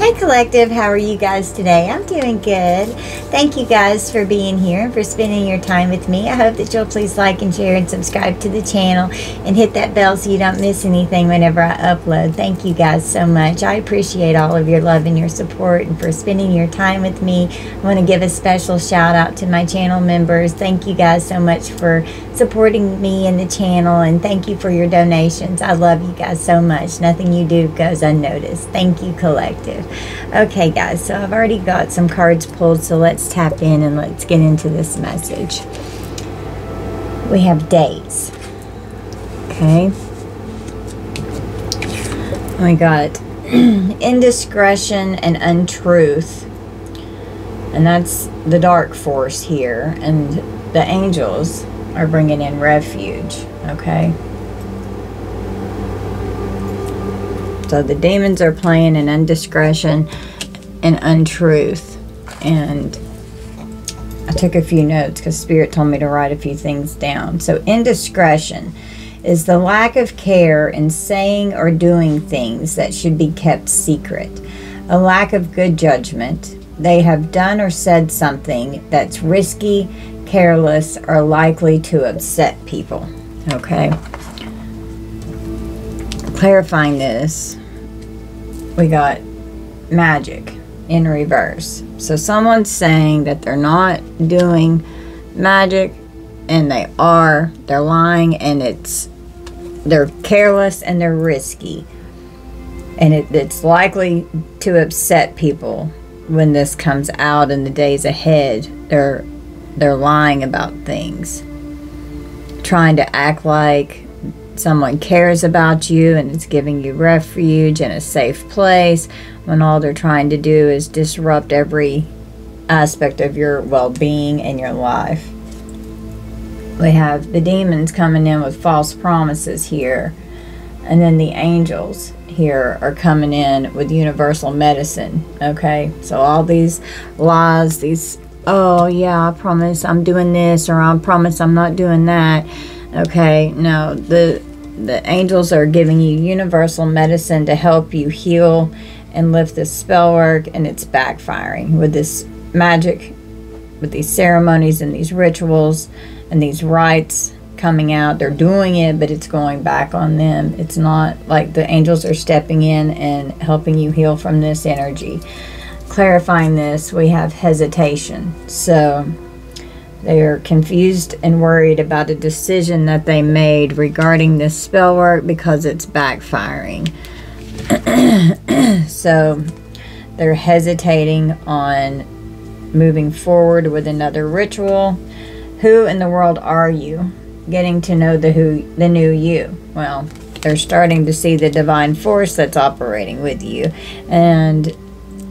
Hey Collective, how are you guys today? I'm doing good. Thank you guys for being here and for spending your time with me. I hope that you'll please like and share and subscribe to the channel and hit that bell so you don't miss anything whenever I upload. Thank you guys so much. I appreciate all of your love and your support and for spending your time with me. I want to give a special shout out to my channel members. Thank you guys so much for supporting me and the channel, and thank you for your donations. I love you guys so much. Nothing you do goes unnoticed. Thank you, Collective. Okay guys, so I've already got some cards pulled, so let's tap in and let's get into this message. We have days. Okay. We got indiscretion and untruth, and that's the dark force here, and the angels are bringing in refuge. Okay. So the demons are playing in indiscretion and untruth. And I took a few notes because Spirit told me to write a few things down. So indiscretion is the lack of care in saying or doing things that should be kept secret. A lack of good judgment. They have done or said something that's risky, careless, or likely to upset people. Okay. Clarifying this, we got magic in reverse. So someone's saying that they're not doing magic, and they're lying, and they're careless and they're risky, and it's likely to upset people when this comes out in the days ahead. They're lying about things, trying to act like someone cares about you and is giving you refuge and a safe place, when all they're trying to do is disrupt every aspect of your well-being and your life. We have the demons coming in with false promises here, and then the angels here are coming in with universal medicine. Okay, so all these lies, these, oh yeah, I promise I'm doing this, or I promise I'm not doing that. Okay, no, the angels are giving you universal medicine to help you heal and lift this spell work, and it's backfiring with this magic, with these ceremonies and these rituals and these rites coming out. They're doing it, but it's going back on them. It's not like the angels are stepping in and helping you heal from this energy. Clarifying this, we have hesitation. So they are confused and worried about a decision that they made regarding this spell work because it's backfiring. So they're hesitating on moving forward with another ritual. Who in the world are you? Getting to know the new you. Well, they're starting to see the divine force that's operating with you. And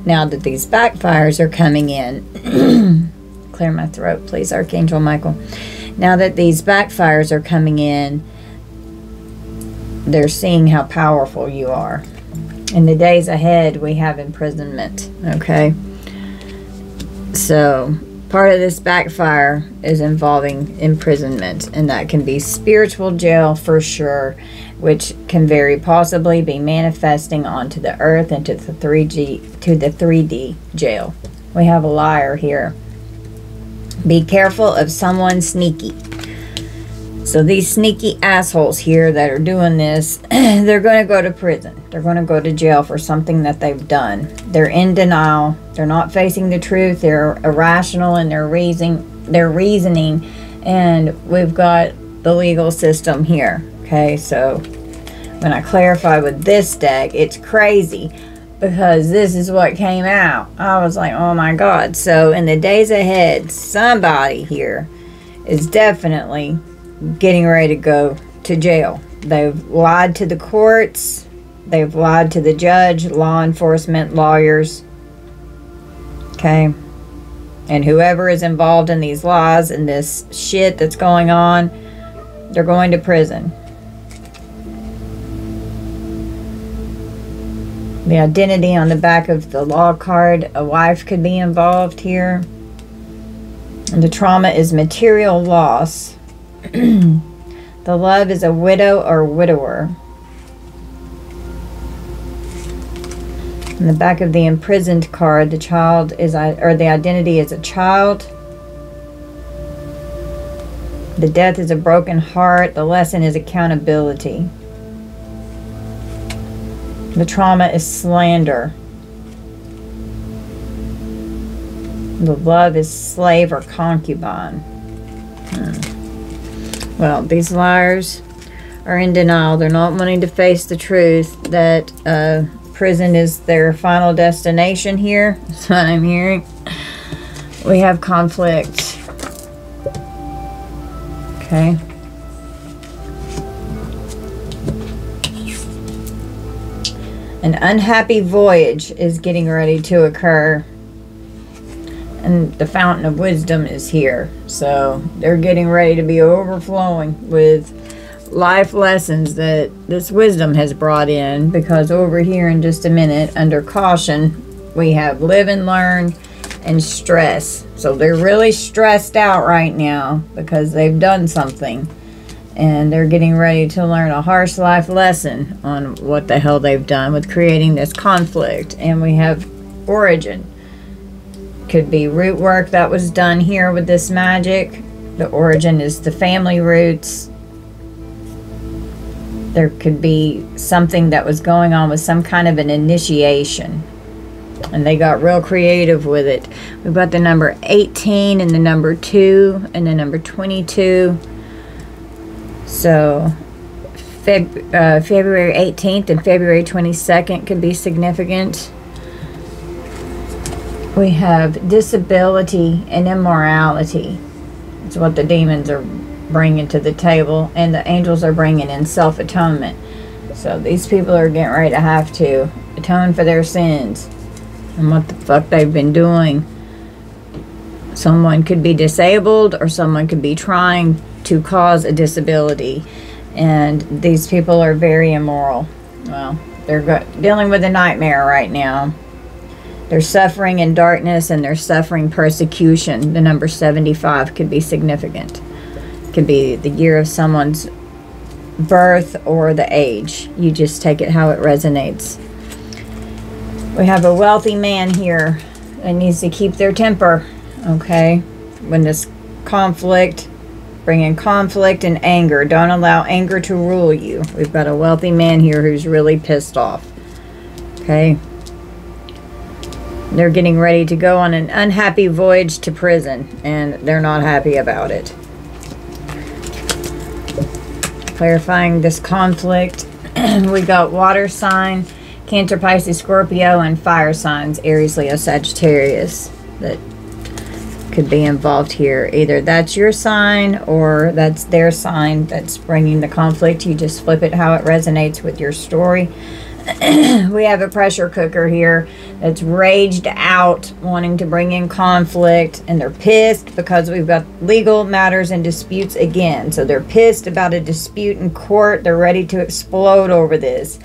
now that these backfires are coming in, clear my throat, please, Archangel Michael. Now that these backfires are coming in, they're seeing how powerful you are. In the days ahead, we have imprisonment. Okay. So part of this backfire is involving imprisonment, and that can be spiritual jail for sure, which can very possibly be manifesting onto the earth and to the 3D jail. We have a liar here. Be careful of someone sneaky. So these sneaky assholes here that are doing this, they're going to go to prison. They're going to go to jail for something that they've done. They're in denial. They're not facing the truth. They're irrational in their reasoning. And we've got the legal system here. Okay, so when I clarify with this deck, it's crazy, because this is what came out. I was like, oh my God. So in the days ahead, somebody here is definitely getting ready to go to jail. They've lied to the courts. They've lied to the judge, law enforcement, lawyers. Okay. And whoever is involved in these lies and this shit that's going on, they're going to prison. The identity on the back of the law card, a wife could be involved here. And the trauma is material loss. The love is a widow or widower. In the back of the imprisoned card, the child is, or the identity is a child. The death is a broken heart. The lesson is accountability. The trauma is slander. The love is slave or concubine. Well, these liars are in denial. They're not wanting to face the truth that prison is their final destination here. That's what I'm hearing. We have conflict. Okay. An unhappy voyage is getting ready to occur. And the fountain of wisdom is here. So they're getting ready to be overflowing with life lessons that this wisdom has brought in. Because over here in just a minute, under caution, we have live and learn and stress. So they're really stressed out right now because they've done something. And they're getting ready to learn a harsh life lesson on what the hell they've done with creating this conflict. And we have origin. Could be root work that was done here with this magic. The origin is the family roots. There could be something that was going on with some kind of an initiation. And they got real creative with it. We've got the number 18 and the number 2 and the number 22. So February 18th and February 22nd could be significant. We have disability and immorality. It's what the demons are bringing to the table. And the angels are bringing in self-atonement. So these people are getting ready to have to atone for their sins. And what the fuck they've been doing. Someone could be disabled or someone could be trying to cause a disability. And these people are very immoral. Well, they're dealing with a nightmare right now. They're suffering in darkness and they're suffering persecution. The number 75 could be significant. It could be the year of someone's birth or the age. You just take it how it resonates. We have a wealthy man here that needs to keep their temper. Okay? When this conflict, bring in conflict and anger. Don't allow anger to rule you. We've got a wealthy man here who's really pissed off. Okay? They're getting ready to go on an unhappy voyage to prison, and they're not happy about it. Clarifying this conflict, we got water sign, Cancer, Pisces, Scorpio, and fire signs, Aries, Leo, Sagittarius, that could be involved here. Either that's your sign or that's their sign that's bringing the conflict. You just flip it how it resonates with your story. We have a pressure cooker here that's raged out, wanting to bring in conflict, and they're pissed because we've got legal matters and disputes again. So they're pissed about a dispute in court. They're ready to explode over this.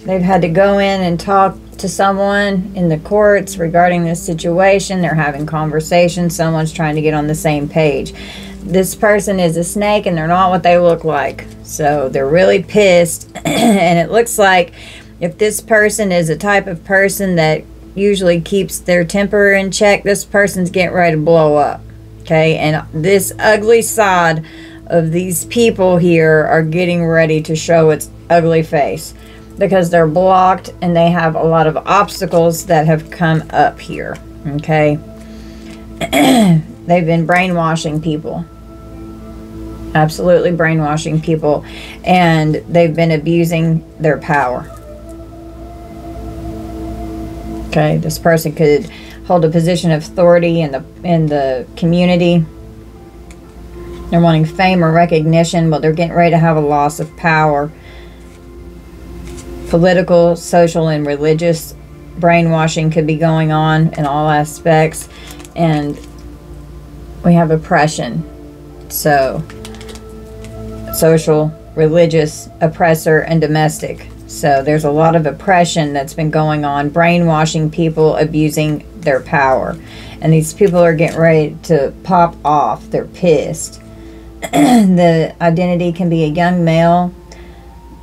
They've had to go in and talk to someone in the courts regarding this situation. They're having conversations. Someone's trying to get on the same page. This person is a snake and they're not what they look like. So they're really pissed. And it looks like if this person is a type of person that usually keeps their temper in check, this person's getting ready to blow up. Okay? And this ugly side of these people here are getting ready to show its ugly face. Because they're blocked and they have a lot of obstacles that have come up here. Okay? They've been brainwashing people. Absolutely brainwashing people. And they've been abusing their power. Okay? This person could hold a position of authority in the community. They're wanting fame or recognition, but they're getting ready to have a loss of power. Political, social, and religious brainwashing could be going on in all aspects. And we have oppression. So, social, religious, oppressor, and domestic. So there's a lot of oppression that's been going on, brainwashing people, abusing their power. And these people are getting ready to pop off. They're pissed. The identity can be a young male,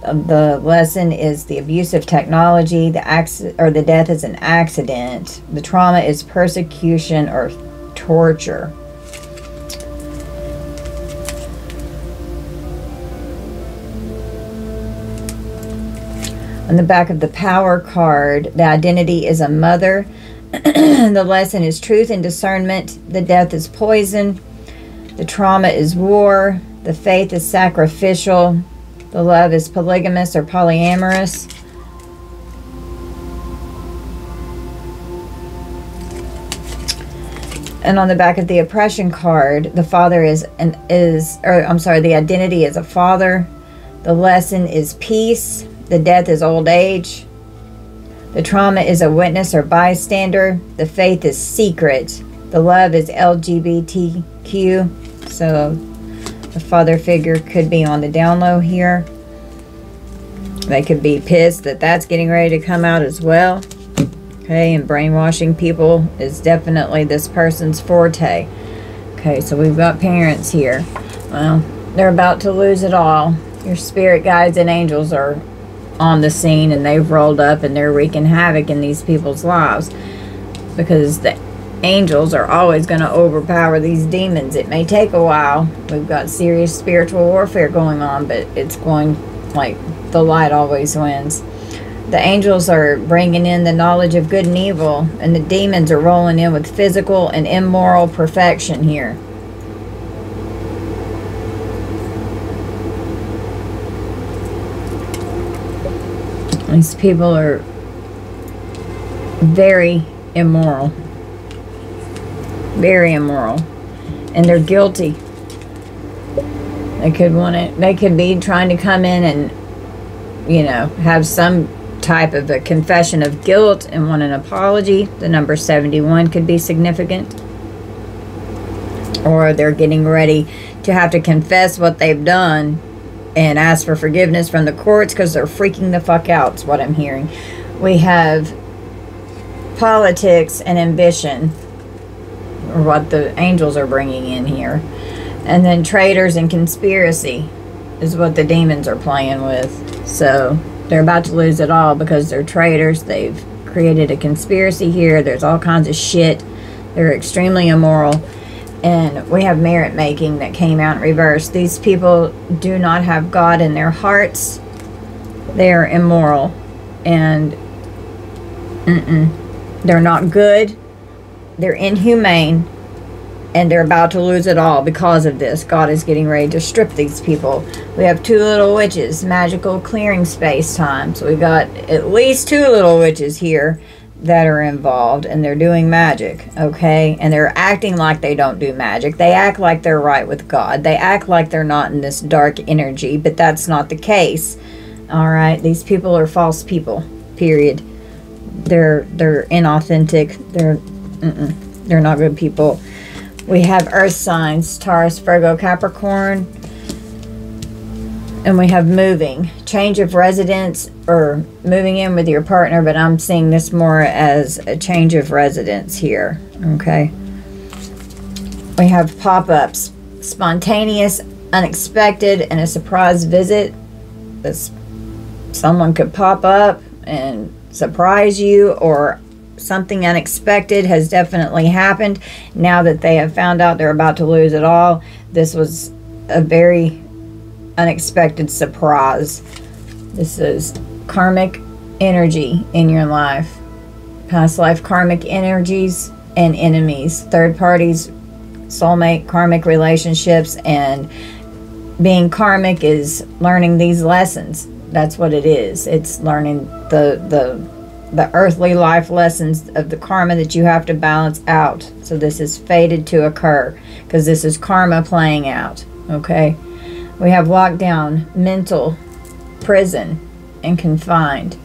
The lesson is the abuse of technology. The death is an accident. The trauma is persecution or torture. On the back of the Power card, the identity is a mother. The lesson is truth and discernment. The death is poison. The trauma is war. The faith is sacrificial. The love is polygamous or polyamorous. And on the back of the oppression card, the father the identity is a father. The lesson is peace. The death is old age. The trauma is a witness or bystander. The faith is secret. The love is LGBTQ. So the father figure could be on the down low here. They could be pissed that that's getting ready to come out as well. Okay, and brainwashing people is definitely this person's forte. Okay, so we've got parents here. Well, they're about to lose it all. Your spirit guides and angels are on the scene, and they've rolled up and they're wreaking havoc in these people's lives, because the angels are always going to overpower these demons. It may take a while. We've got serious spiritual warfare going on, but it's going, like, the light always wins. The angels are bringing in the knowledge of good and evil, and the demons are rolling in with physical and immoral perfection here. These people are very immoral. Very immoral. And they're guilty. They could be trying to come in and, you know, have some type of a confession of guilt and want an apology. The number 71 could be significant. Or they're getting ready to have to confess what they've done and ask for forgiveness from the courts because they're freaking the fuck out, is what I'm hearing. We have politics and ambition, or what the angels are bringing in here. And then traitors and conspiracy is what the demons are playing with. So they're about to lose it all because they're traitors. They've created a conspiracy here. There's all kinds of shit. They're extremely immoral. And we have merit making that came out in reverse. These people do not have God in their hearts. They are immoral. And they're not good. They're inhumane. And they're about to lose it all because of this. God is getting ready to strip these people. We have two little witches. Magical clearing space time. So we got at least two little witches here that are involved, and they're doing magic, okay? And they're acting like they don't do magic. They act like they're right with God. They act like they're not in this dark energy, but that's not the case. All right, these people are false people, period. They're inauthentic. They're not good people. We have earth signs: Taurus, Virgo, Capricorn. And we have moving, change of residence, or moving in with your partner, but I'm seeing this more as a change of residence here, okay? We have pop-ups, spontaneous, unexpected, and a surprise visit. Someone could pop up and surprise you, or something unexpected has definitely happened. Now that they have found out they're about to lose it all, this was a very unexpected surprise. This is karmic energy in your life, past life karmic energies and enemies, third parties, soulmate, karmic relationships. And being karmic is learning these lessons. That's what it is. It's learning the earthly life lessons of the karma that you have to balance out. So this is fated to occur because this is karma playing out, okay? We have lockdown, mental, prison, and confined.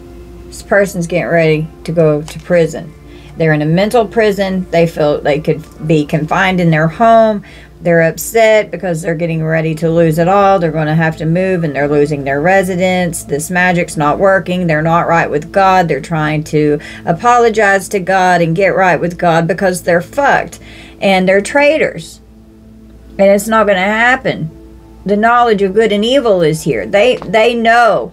This person's getting ready to go to prison. They're in a mental prison. They feel they could be confined in their home. They're upset because they're getting ready to lose it all. They're going to have to move, and they're losing their residence. This magic's not working. They're not right with God. They're trying to apologize to God and get right with God because they're fucked. And they're traitors. And it's not going to happen. The knowledge of good and evil is here. They know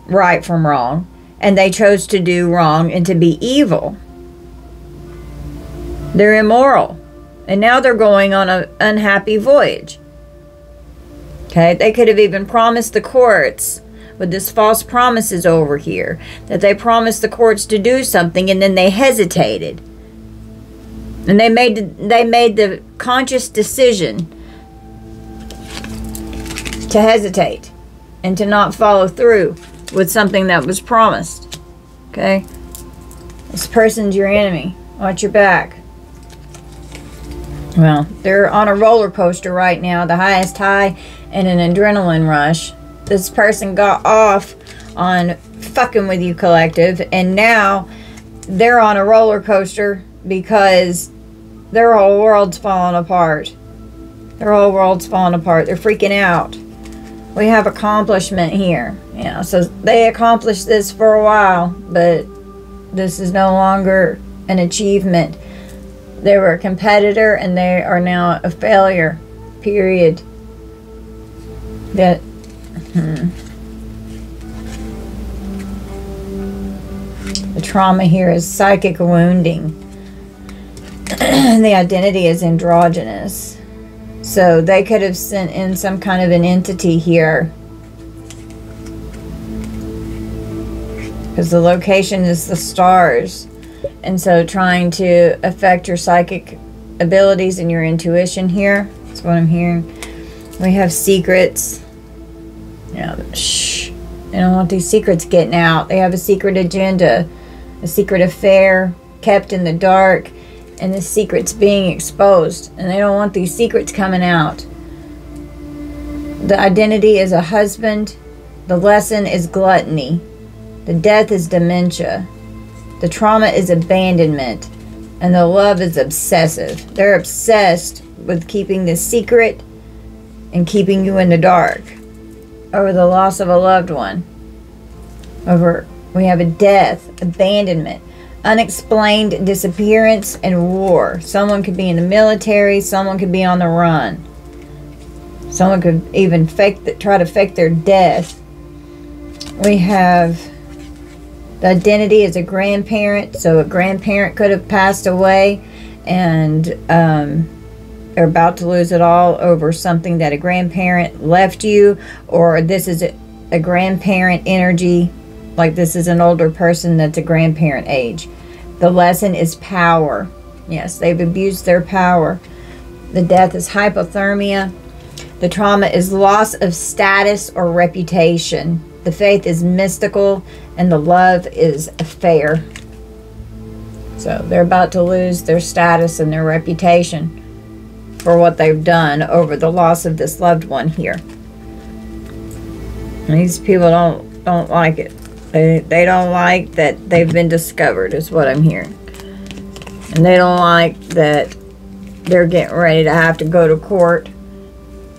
right from wrong, and they chose to do wrong and to be evil. They're immoral. And now they're going on an unhappy voyage. Okay, they could have even promised the courts with this false promises over here, that they promised the courts to do something and then they hesitated. And they made the conscious decision to hesitate and to not follow through with something that was promised. Okay? This person's your enemy. Watch your back. Well, they're on a roller coaster right now, the highest high and an adrenaline rush. This person got off on fucking with you, collective, and now they're on a roller coaster because their whole world's falling apart. Their whole world's falling apart. They're freaking out. We have accomplishment here. You know, so they accomplished this for a while, but this is no longer an achievement. They were a competitor and they are now a failure. Period. That the trauma here is psychic wounding. The identity is androgynous. So they could have sent in some kind of an entity here. Because the location is the stars. And so trying to affect your psychic abilities and your intuition here. That's what I'm hearing. We have secrets. You know, shh. They don't want these secrets getting out. They have a secret agenda. A secret affair kept in the dark. And the secret's being exposed. And they don't want these secrets coming out. The identity is a husband. The lesson is gluttony. The death is dementia. The trauma is abandonment. And the love is obsessive. They're obsessed with keeping the secret and keeping you in the dark. Over the loss of a loved one. We have a death, abandonment, unexplained disappearance, and war. Someone could be in the military. Someone could be on the run. Someone could even try to fake their death. We have the identity as a grandparent. So a grandparent could have passed away and they're about to lose it all over something that a grandparent left you, or this is a grandparent energy, like this is an older person that's a grandparent age. The lesson is power. Yes, they've abused their power. The death is hypothermia. The trauma is loss of status or reputation. The faith is mystical, and the love is affair. So they're about to lose their status and their reputation for what they've done over the loss of this loved one here. And these people don't like it. They don't like that they've been discovered, is what I'm hearing. And they don't like that they're getting ready to have to go to court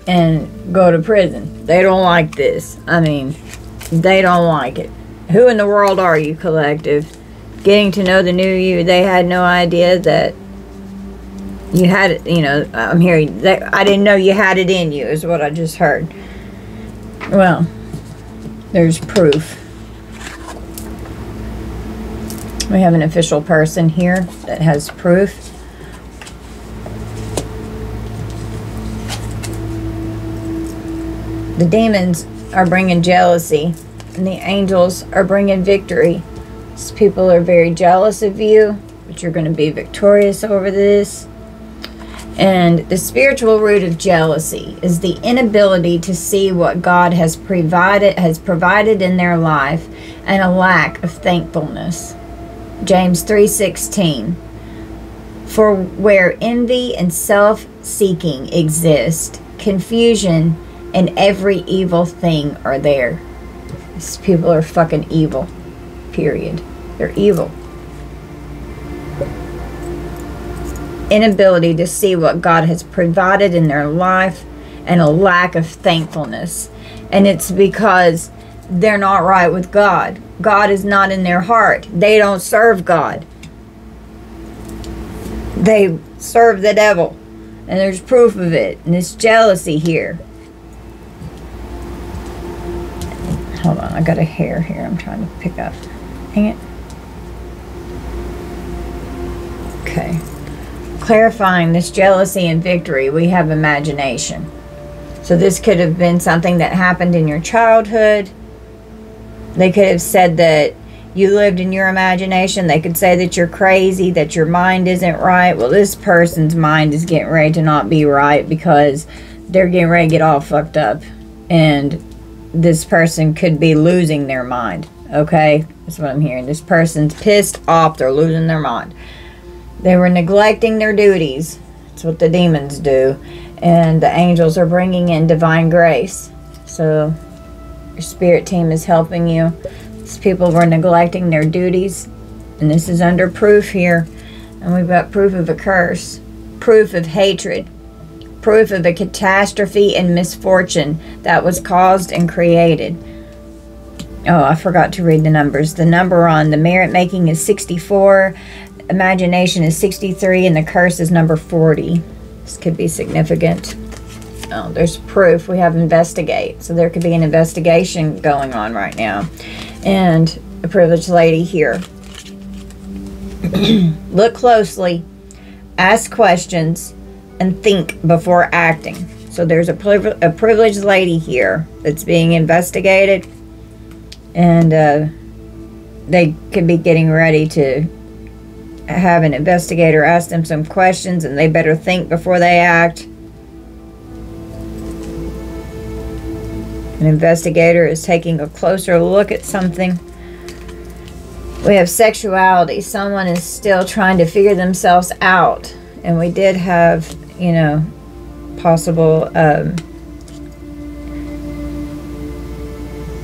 and go to prison. They don't like this. I mean, they don't like it. Who in the world are you, collective? Getting to know the new you. They had no idea that you had it, you know, I'm hearing that. I didn't know you had it in you, is what I just heard. Well, there's proof. We have an official person here that has proof. The demons are bringing jealousy, and the angels are bringing victory. These people are very jealous of you, but you're going to be victorious over this. And the spiritual root of jealousy is the inability to see what God has provided in their life, and a lack of thankfulness. James 3:16. For where envy and self-seeking exist, confusion and every evil thing are there. These people are fucking evil. Period. They're evil. Inability to see what God has provided in their life, and a lack of thankfulness. And it's because they're not right with God. God is not in their heart. They don't serve God. They serve the devil. And there's proof of it. And it's jealousy here. hold on, I got a hair here I'm trying to pick up. Dang it. Okay. Clarifying this jealousy and victory, we have imagination. So this could have been something that happened in your childhood. They could have said that you lived in your imagination. They could say that you're crazy, that your mind isn't right. Well, this person's mind is getting ready to not be right because they're getting ready to get all fucked up. And this person could be losing their mind. Okay? That's what I'm hearing. This person's pissed off. They're losing their mind. They were neglecting their duties. That's what the demons do. And the angels are bringing in divine grace. So your spirit team is helping you. These people were neglecting their duties. And this is under proof here. And we've got proof of a curse. Proof of hatred. Proof of a catastrophe and misfortune that was caused and created. Oh, I forgot to read the numbers. The number on the merit making is 64. Imagination is 63. And the curse is number 40. This could be significant. Oh, there's proof. We have investigate. So there could be an investigation going on right now. And a privileged lady here. Look closely. Ask questions. And think before acting. So there's a privileged lady here that's being investigated. And they could be getting ready to have an investigator ask them some questions. And they better think before they act. An investigator is taking a closer look at something. We have sexuality. Someone is still trying to figure themselves out. And we did have, you know, possible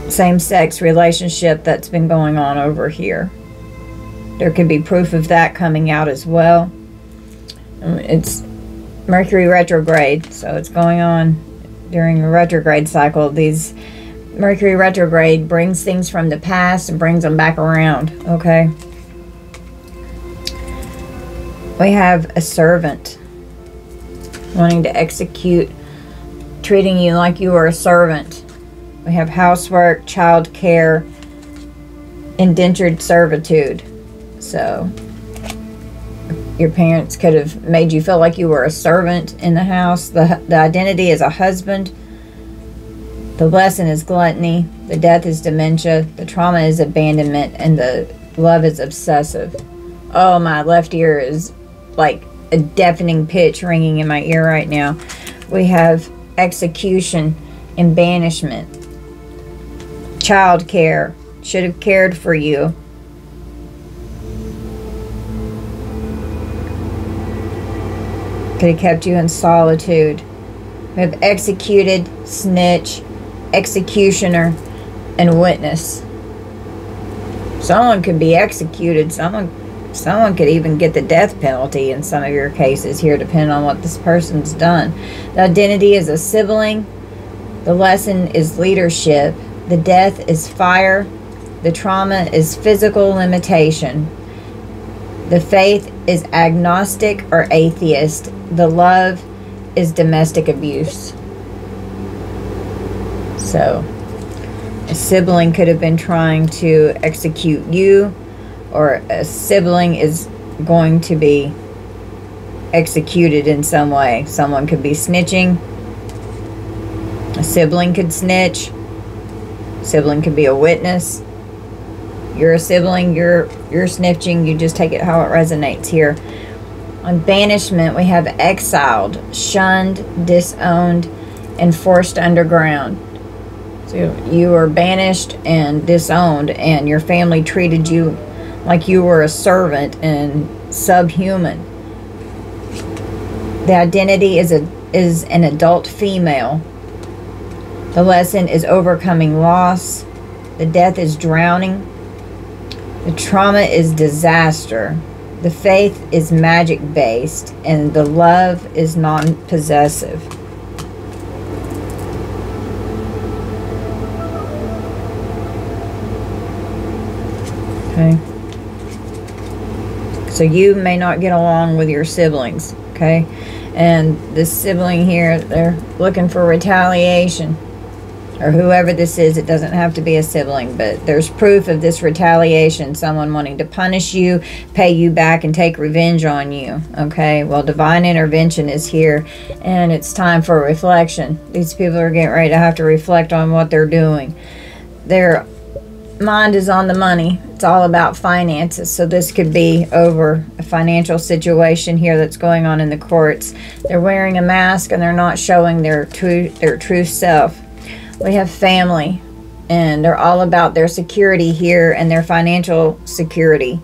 same-sex relationship that's been going on over here. There could be proof of that coming out as well. It's Mercury retrograde, so it's going on during a retrograde cycle. These Mercury retrograde brings things from the past and brings them back around, okay? We have a servant wanting to execute, treating you like you are a servant. We have housework, child care, indentured servitude. So your parents could have made you feel like you were a servant in the house. The identity is a husband. The lesson is gluttony. The death is dementia. The trauma is abandonment. And the love is obsessive. Oh, my left ear is like a deafening pitch ringing in my ear right now. We have execution and banishment. Child care. Should have cared for you. Could have kept you in solitude. We have executed, snitch, executioner, and witness. Someone could be executed. Someone could even get the death penalty in some of your cases here, depending on what this person's done. The identity is a sibling. The lesson is leadership. The death is fire. The trauma is physical limitation. The faith is agnostic or atheist. The love is domestic abuse. So, a sibling could have been trying to execute you, or a sibling is going to be executed in some way. Someone could be snitching. A sibling could snitch. A sibling could be a witness. You're a sibling, you're snitching, you just take it how it resonates here. On banishment, we have exiled, shunned, disowned, and forced underground. So you were banished and disowned, and your family treated you like you were a servant and subhuman. The identity is an adult female. The lesson is overcoming loss. The death is drowning. The trauma is disaster. The faith is magic-based, and the love is non-possessive. Okay. So you may not get along with your siblings, okay? And this sibling here, they're looking for retaliation. or whoever this is. It doesn't have to be a sibling, but there's proof of this retaliation, someone wanting to punish you, pay you back, and take revenge on you. Okay, well, divine intervention is here, and it's time for reflection. These people are getting ready to have to reflect on what they're doing. Their mind is on the money. It's all about finances. So this could be over a financial situation here that's going on in the courts. They're wearing a mask and they're not showing their true self. We have family, and they're all about their security here and their financial security.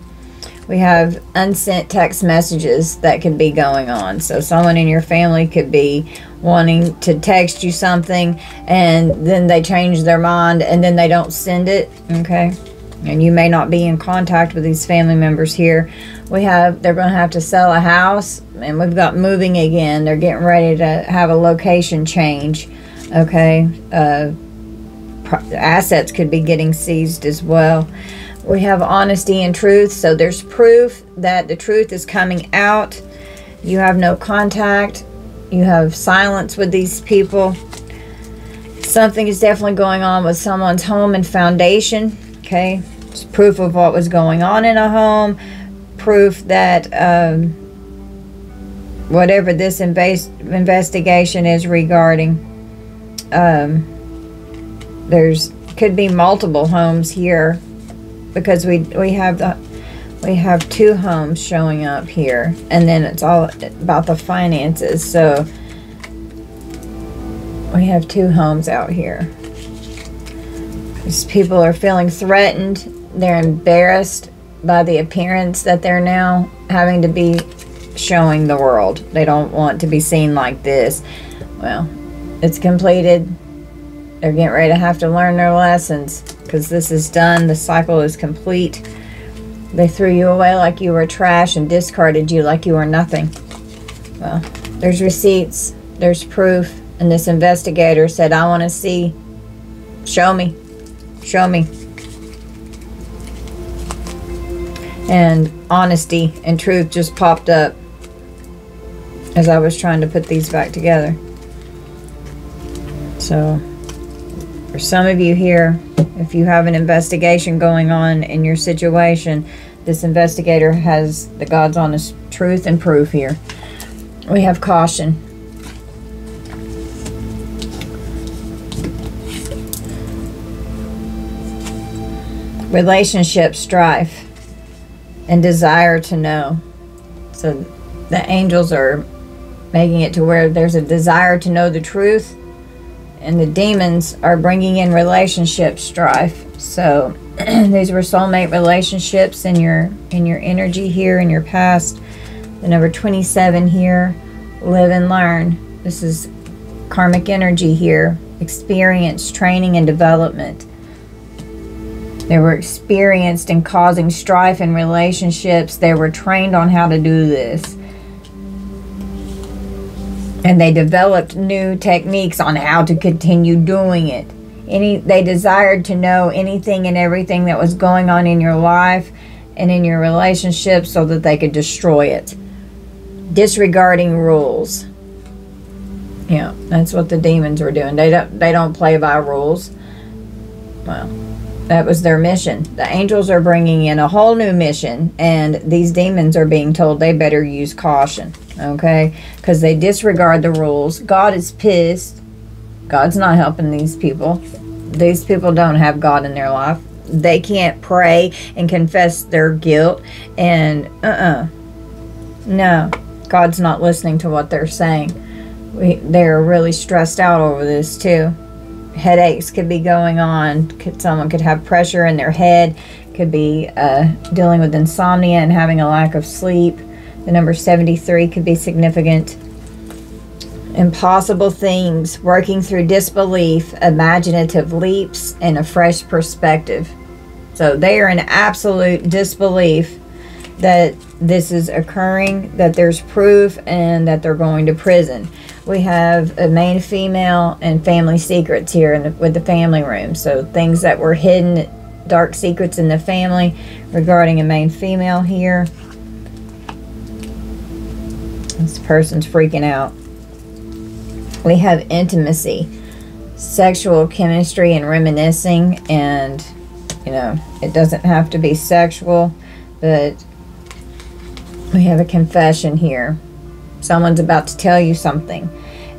We have unsent text messages that could be going on. So someone in your family could be wanting to text you something, and then they change their mind and then they don't send it. Okay, and you may not be in contact with these family members here. We have, they're going to have to sell a house, and we've got moving again. They're getting ready to have a location change. Okay, assets could be getting seized as well. We have honesty and truth. So there's proof that the truth is coming out. You have no contact. You have silence with these people. Something is definitely going on with someone's home and foundation. Okay, it's proof of what was going on in a home. Proof that whatever this investigation is regarding, there's could be multiple homes here, because we have two homes showing up here, and then it's all about the finances. So we have two homes out here. These people are feeling threatened. They're embarrassed by the appearance that they're now having to be showing the world. They don't want to be seen like this. Well, it's completed. They're getting ready to have to learn their lessons, because this is done. The cycle is complete. They threw you away like you were trash and discarded you like you were nothing. Well, there's receipts, there's proof, and this investigator said, I want to see. Show me. Show me. And honesty and truth just popped up as I was trying to put these back together. So for some of you here, if you have an investigation going on in your situation, this investigator has the God's honest truth and proof here. We have caution. Relationship strife and desire to know. So the angels are making it to where there's a desire to know the truth, and the demons are bringing in relationship strife. So these were soulmate relationships in your energy here, in your past. The number 27 here, live and learn. This is karmic energy here, experience, training, and development. They were experienced in causing strife in relationships. They were trained on how to do this. And they developed new techniques on how to continue doing it. They desired to know anything and everything that was going on in your life and in your relationship, so that they could destroy it. Disregarding rules. Yeah, that's what the demons were doing. They don't play by rules. Well, that was their mission. The angels are bringing in a whole new mission, and these demons are being told they better use caution. Okay, because they disregard the rules. God is pissed. God's not helping these people. These people don't have God in their life. They can't pray and confess their guilt. And no, God's not listening to what they're saying. They're really stressed out over this too. Headaches could be going on. Someone could have pressure in their head. Could be dealing with insomnia and having a lack of sleep. The number 73 could be significant. Impossible things, working through disbelief, imaginative leaps, and a fresh perspective. So they are in absolute disbelief that this is occurring, that there's proof, and that they're going to prison. We have a main female and family secrets here with the family room. So things that were hidden, dark secrets in the family regarding a main female here. This person's freaking out. We have intimacy. sexual chemistry and reminiscing, and you know, it doesn't have to be sexual, but we have a confession here. Someone's about to tell you something,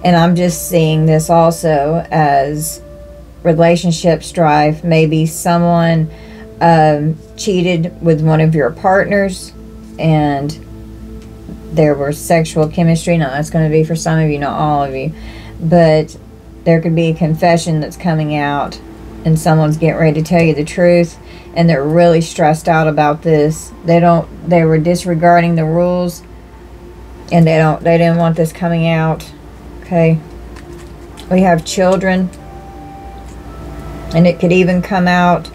and I'm just seeing this also as relationship strife. Maybe someone cheated with one of your partners and there was sexual chemistry. Now that's going to be for some of you, not all of you, but there could be a confession that's coming out and someone's getting ready to tell you the truth, and they're really stressed out about this. They were disregarding the rules, and they didn't want this coming out. Okay, we have children, and it could even come out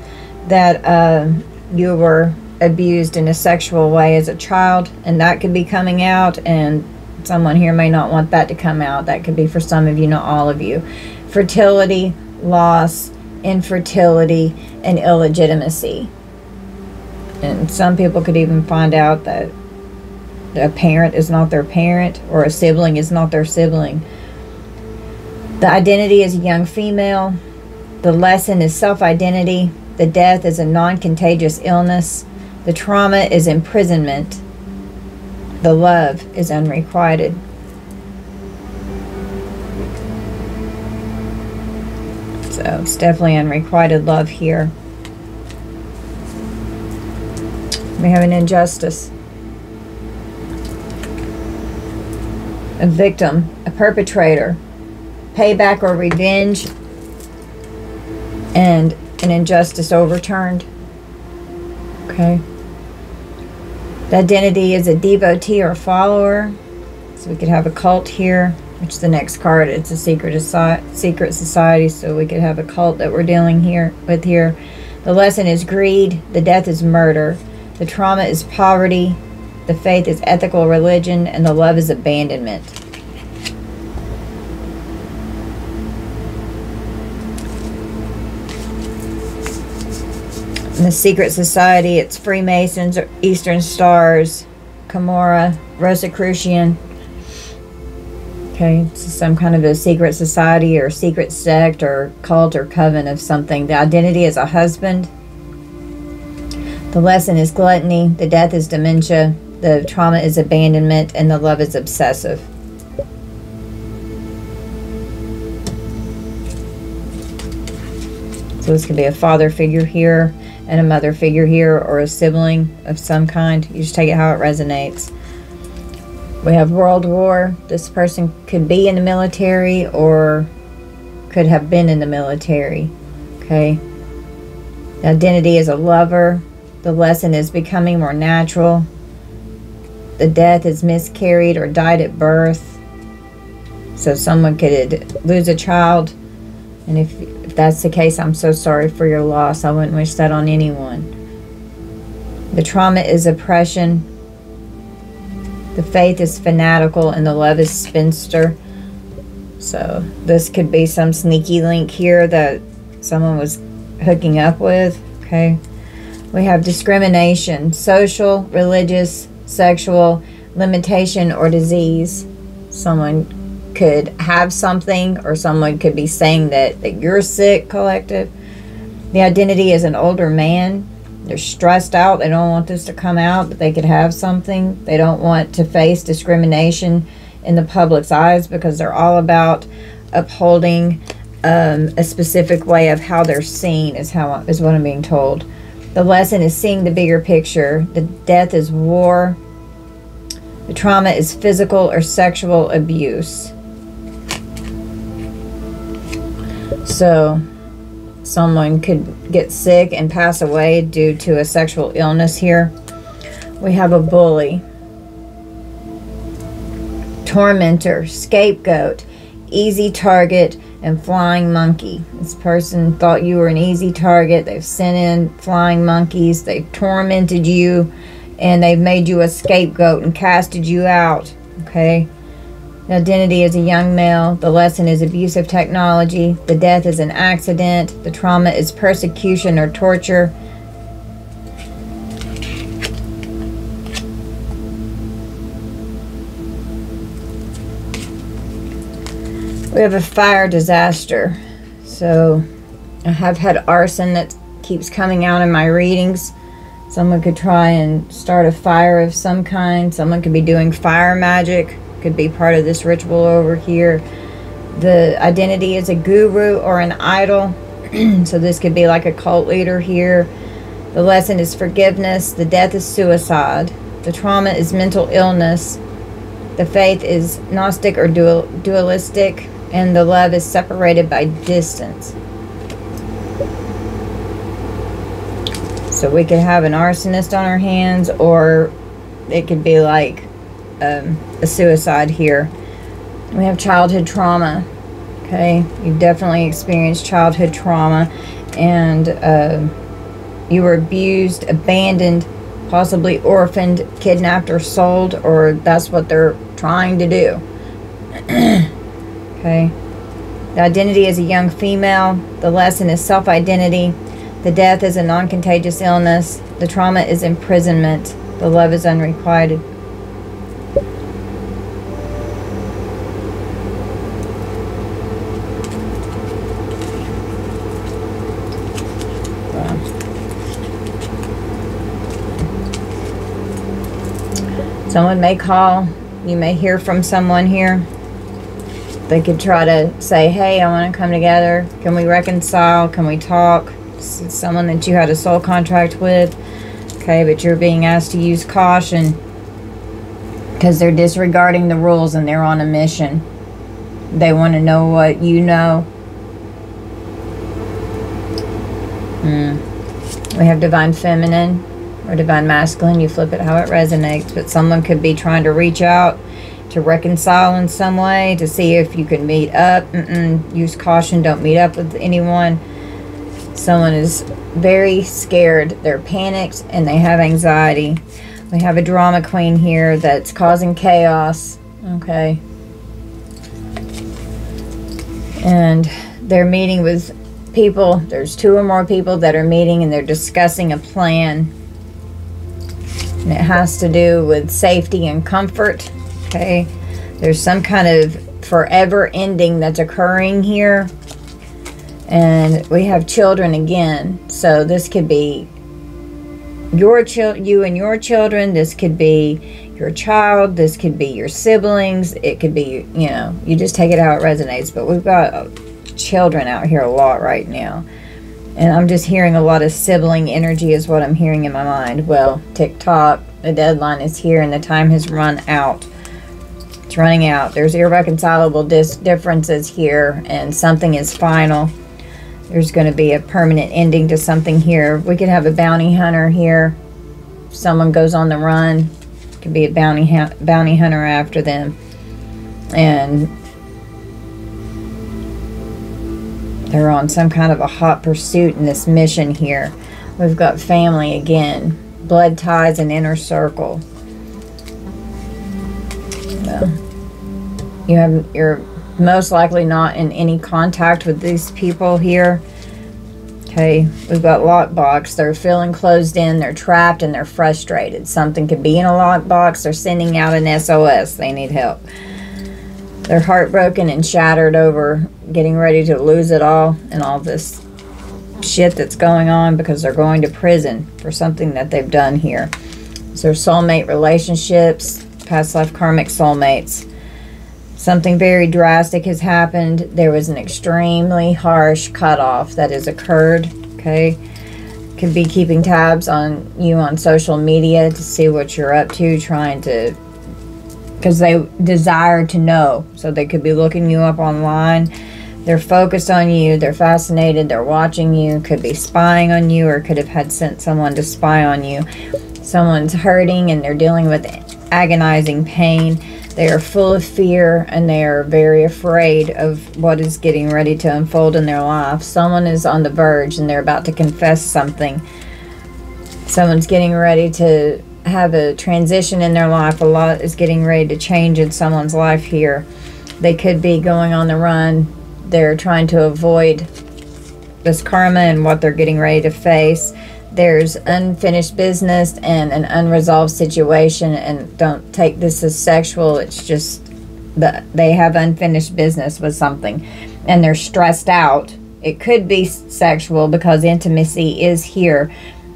that you were abused in a sexual way as a child, and that could be coming out, and someone here may not want that to come out. That could be for some of you, not all of you. Fertility, loss, infertility, and illegitimacy. And some people could even find out that a parent is not their parent, or a sibling is not their sibling. The identity is a young female. The lesson is self-identity. The death is a non-contagious illness. The trauma is imprisonment. The love is unrequited. So it's definitely unrequited love here. We have an injustice. A victim, a perpetrator, payback or revenge, and an injustice overturned. Okay. The identity is a devotee or follower. So we could have a cult here, which is the next card. It's a secret society, so we could have a cult that we're dealing with here. The lesson is greed. The death is murder. The trauma is poverty. The faith is ethical religion, and the love is abandonment. In the secret society, it's Freemasons, Eastern Stars, Camorra, Rosicrucian. Okay, it's some kind of a secret society or secret sect or cult or coven of something. The identity is a husband. The lesson is gluttony. The death is dementia. The trauma is abandonment, and the love is obsessive. So this could be a father figure here, and a mother figure here, or a sibling of some kind. You just take it how it resonates. We have World War. This person could be in the military or could have been in the military. Okay. The identity is a lover. The lesson is becoming more natural. The death is miscarried or died at birth. So someone could lose a child, and if that's the case, I'm so sorry for your loss. I wouldn't wish that on anyone. The trauma is oppression. The faith is fanatical, and the love is spinster. So this could be some sneaky link here that someone was hooking up with. Okay. We have discrimination, social, religious, sexual, limitation, or disease. Someone could have something, or someone could be saying that you're sick, collective. The identity is an older man. They're stressed out. They don't want this to come out, but they could have something. They don't want to face discrimination in the public's eyes because they're all about upholding a specific way of how they're seen, is what I'm being told. The lesson is seeing the bigger picture. The death is war. The trauma is physical or sexual abuse. So someone could get sick and pass away due to a sexual illness here. We have a bully, tormentor, scapegoat, easy target, and flying monkey. This person thought you were an easy target. They've sent in flying monkeys. They've tormented you, and they've made you a scapegoat and casted you out. Okay. The identity is a young male. The lesson is abuse of technology. The death is an accident. The trauma is persecution or torture. We have a fire disaster. So I have had arson that keeps coming out in my readings. Someone could try and start a fire of some kind. Someone could be doing fire magic. Could be part of this ritual over here. The identity is a guru or an idol. So this could be like a cult leader here. The lesson is forgiveness. The death is suicide. The trauma is mental illness. The faith is Gnostic or dualistic. And the love is separated by distance. So we could have an arsonist on our hands, or it could be like a suicide here. We have childhood trauma. Okay, you've definitely experienced childhood trauma, and you were abused, abandoned, possibly orphaned, kidnapped, or sold, or that's what they're trying to do. Okay, the identity is a young female. The lesson is self-identity. The death is a non-contagious illness. The trauma is imprisonment. The love is unrequited. Someone may call. You may hear from someone here. They could try to say, hey, I want to come together. Can we reconcile? Can we talk? It's someone that you had a soul contract with. Okay, but you're being asked to use caution because they're disregarding the rules and they're on a mission. They want to know what you know. We have divine feminine or divine masculine. You flip it how it resonates. But someone could be trying to reach out to reconcile in some way, to see if you can meet up. Use caution. Don't meet up with anyone. Someone is very scared. They're panicked and they have anxiety. We have a drama queen here that's causing chaos. Okay. And they're meeting with people. There's 2 or more people that are meeting and they're discussing a plan. And it has to do with safety and comfort. Okay. There's some kind of forever ending that's occurring here. And we have children again. So this could be you and your children. This could be your child. This could be your siblings. It could be, you know, you just take it how it resonates. But we've got children out here a lot right now. And I'm just hearing a lot of sibling energy is what I'm hearing in my mind. Well, TikTok, the deadline is here and the time has run out. It's running out. There's irreconcilable differences here and something is final. There's going to be a permanent ending to something here. We could have a bounty hunter here. If someone goes on the run, it could be a bounty hunter after them. And they're on some kind of a hot pursuit in this mission here. We've got family again. Blood ties and inner circle. Well, you're most likely not in any contact with these people here. Okay, we've got lockbox. They're feeling closed in. They're trapped and they're frustrated. Something could be in a lockbox. They're sending out an SOS. They need help. They're heartbroken and shattered over getting ready to lose it all and all this shit that's going on because they're going to prison for something that they've done here. So soulmate relationships, past life karmic soulmates. Something very drastic has happened. There was an extremely harsh cutoff that has occurred. Okay. Could be keeping tabs on you on social media to see what you're up to, trying to, because they desire to know. So they could be looking you up online. They're focused on you. They're fascinated. They're watching you. Could be spying on you or could have had sent someone to spy on you. Someone's hurting and they're dealing with agonizing pain. They are full of fear and they are very afraid of what is getting ready to unfold in their life. Someone is on the verge and they're about to confess something. Someone's getting ready to have a transition in their life. A lot is getting ready to change in someone's life here. They could be going on the run. They're trying to avoid this karma and what they're getting ready to face. There's unfinished business and an unresolved situation, and don't take this as sexual. It's just that they have unfinished business with something and they're stressed out. It could be sexual because intimacy is here,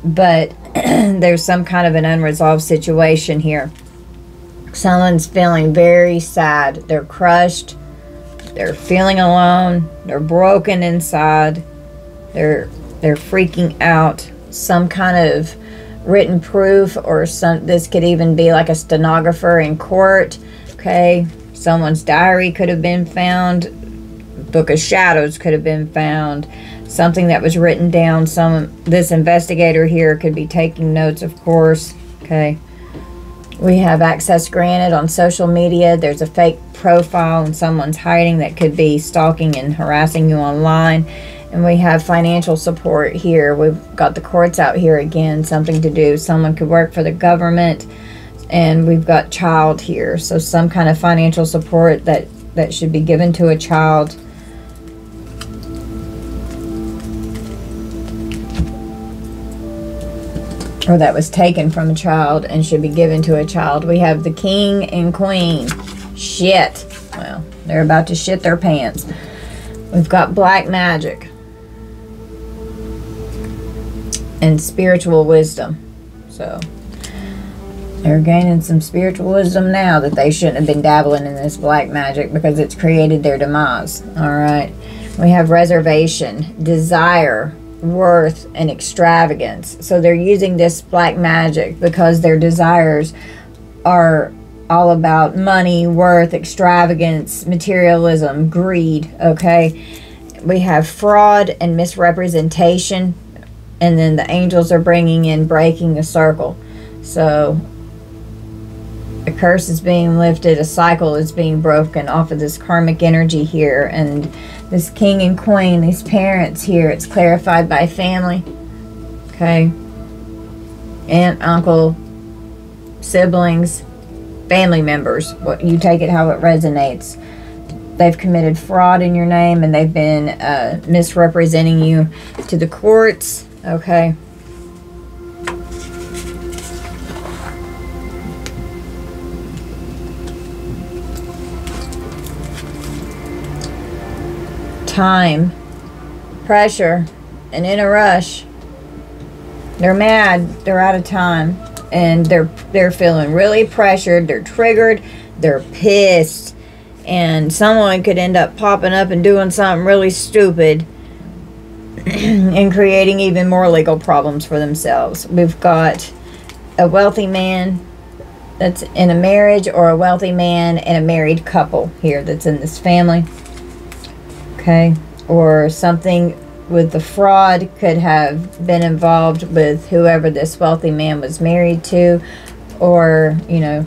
but there's some kind of an unresolved situation here. Someone's feeling very sad. They're crushed. They're feeling alone. They're broken inside. They're freaking out. Some kind of written proof, or this could even be like a stenographer in court. Okay, someone's diary could have been found. Book of Shadows could have been found. Something that was written down. This investigator here could be taking notes, of course. Okay. We have access granted on social media. There's a fake profile and someone's hiding that could be stalking and harassing you online. And we have financial support here. We've got the courts out here again, something to do. Someone could work for the government. And we've got child here. So some kind of financial support that should be given to a child. Or that was taken from a child and should be given to a child. We have the king and queen. Shit. Well, they're about to shit their pants. We've got black magic. And spiritual wisdom. So, they're gaining some spiritual wisdom now that they shouldn't have been dabbling in this black magic because it's created their demise. Alright. We have reservation, desire, worth, and extravagance. So they're using this black magic because their desires are all about money, worth, extravagance, materialism, greed. Okay, we have fraud and misrepresentation, and then the angels are bringing in breaking the circle. So a curse is being lifted, a cycle is being broken off of this karmic energy here. And this king and queen, these parents here, it's clarified by family. Okay. Aunt, uncle, siblings, family members. What, you take it how it resonates. They've committed fraud in your name and they've been misrepresenting you to the courts. Okay. Time, pressure, and in a rush. They're mad, they're out of time, and they're feeling really pressured, they're triggered, they're pissed, and someone could end up popping up and doing something really stupid and creating even more legal problems for themselves. We've got a wealthy man that's in a marriage, or a wealthy man and a married couple here that's in this family. Okay, or something with the fraud could have been involved with whoever this wealthy man was married to, or, you know,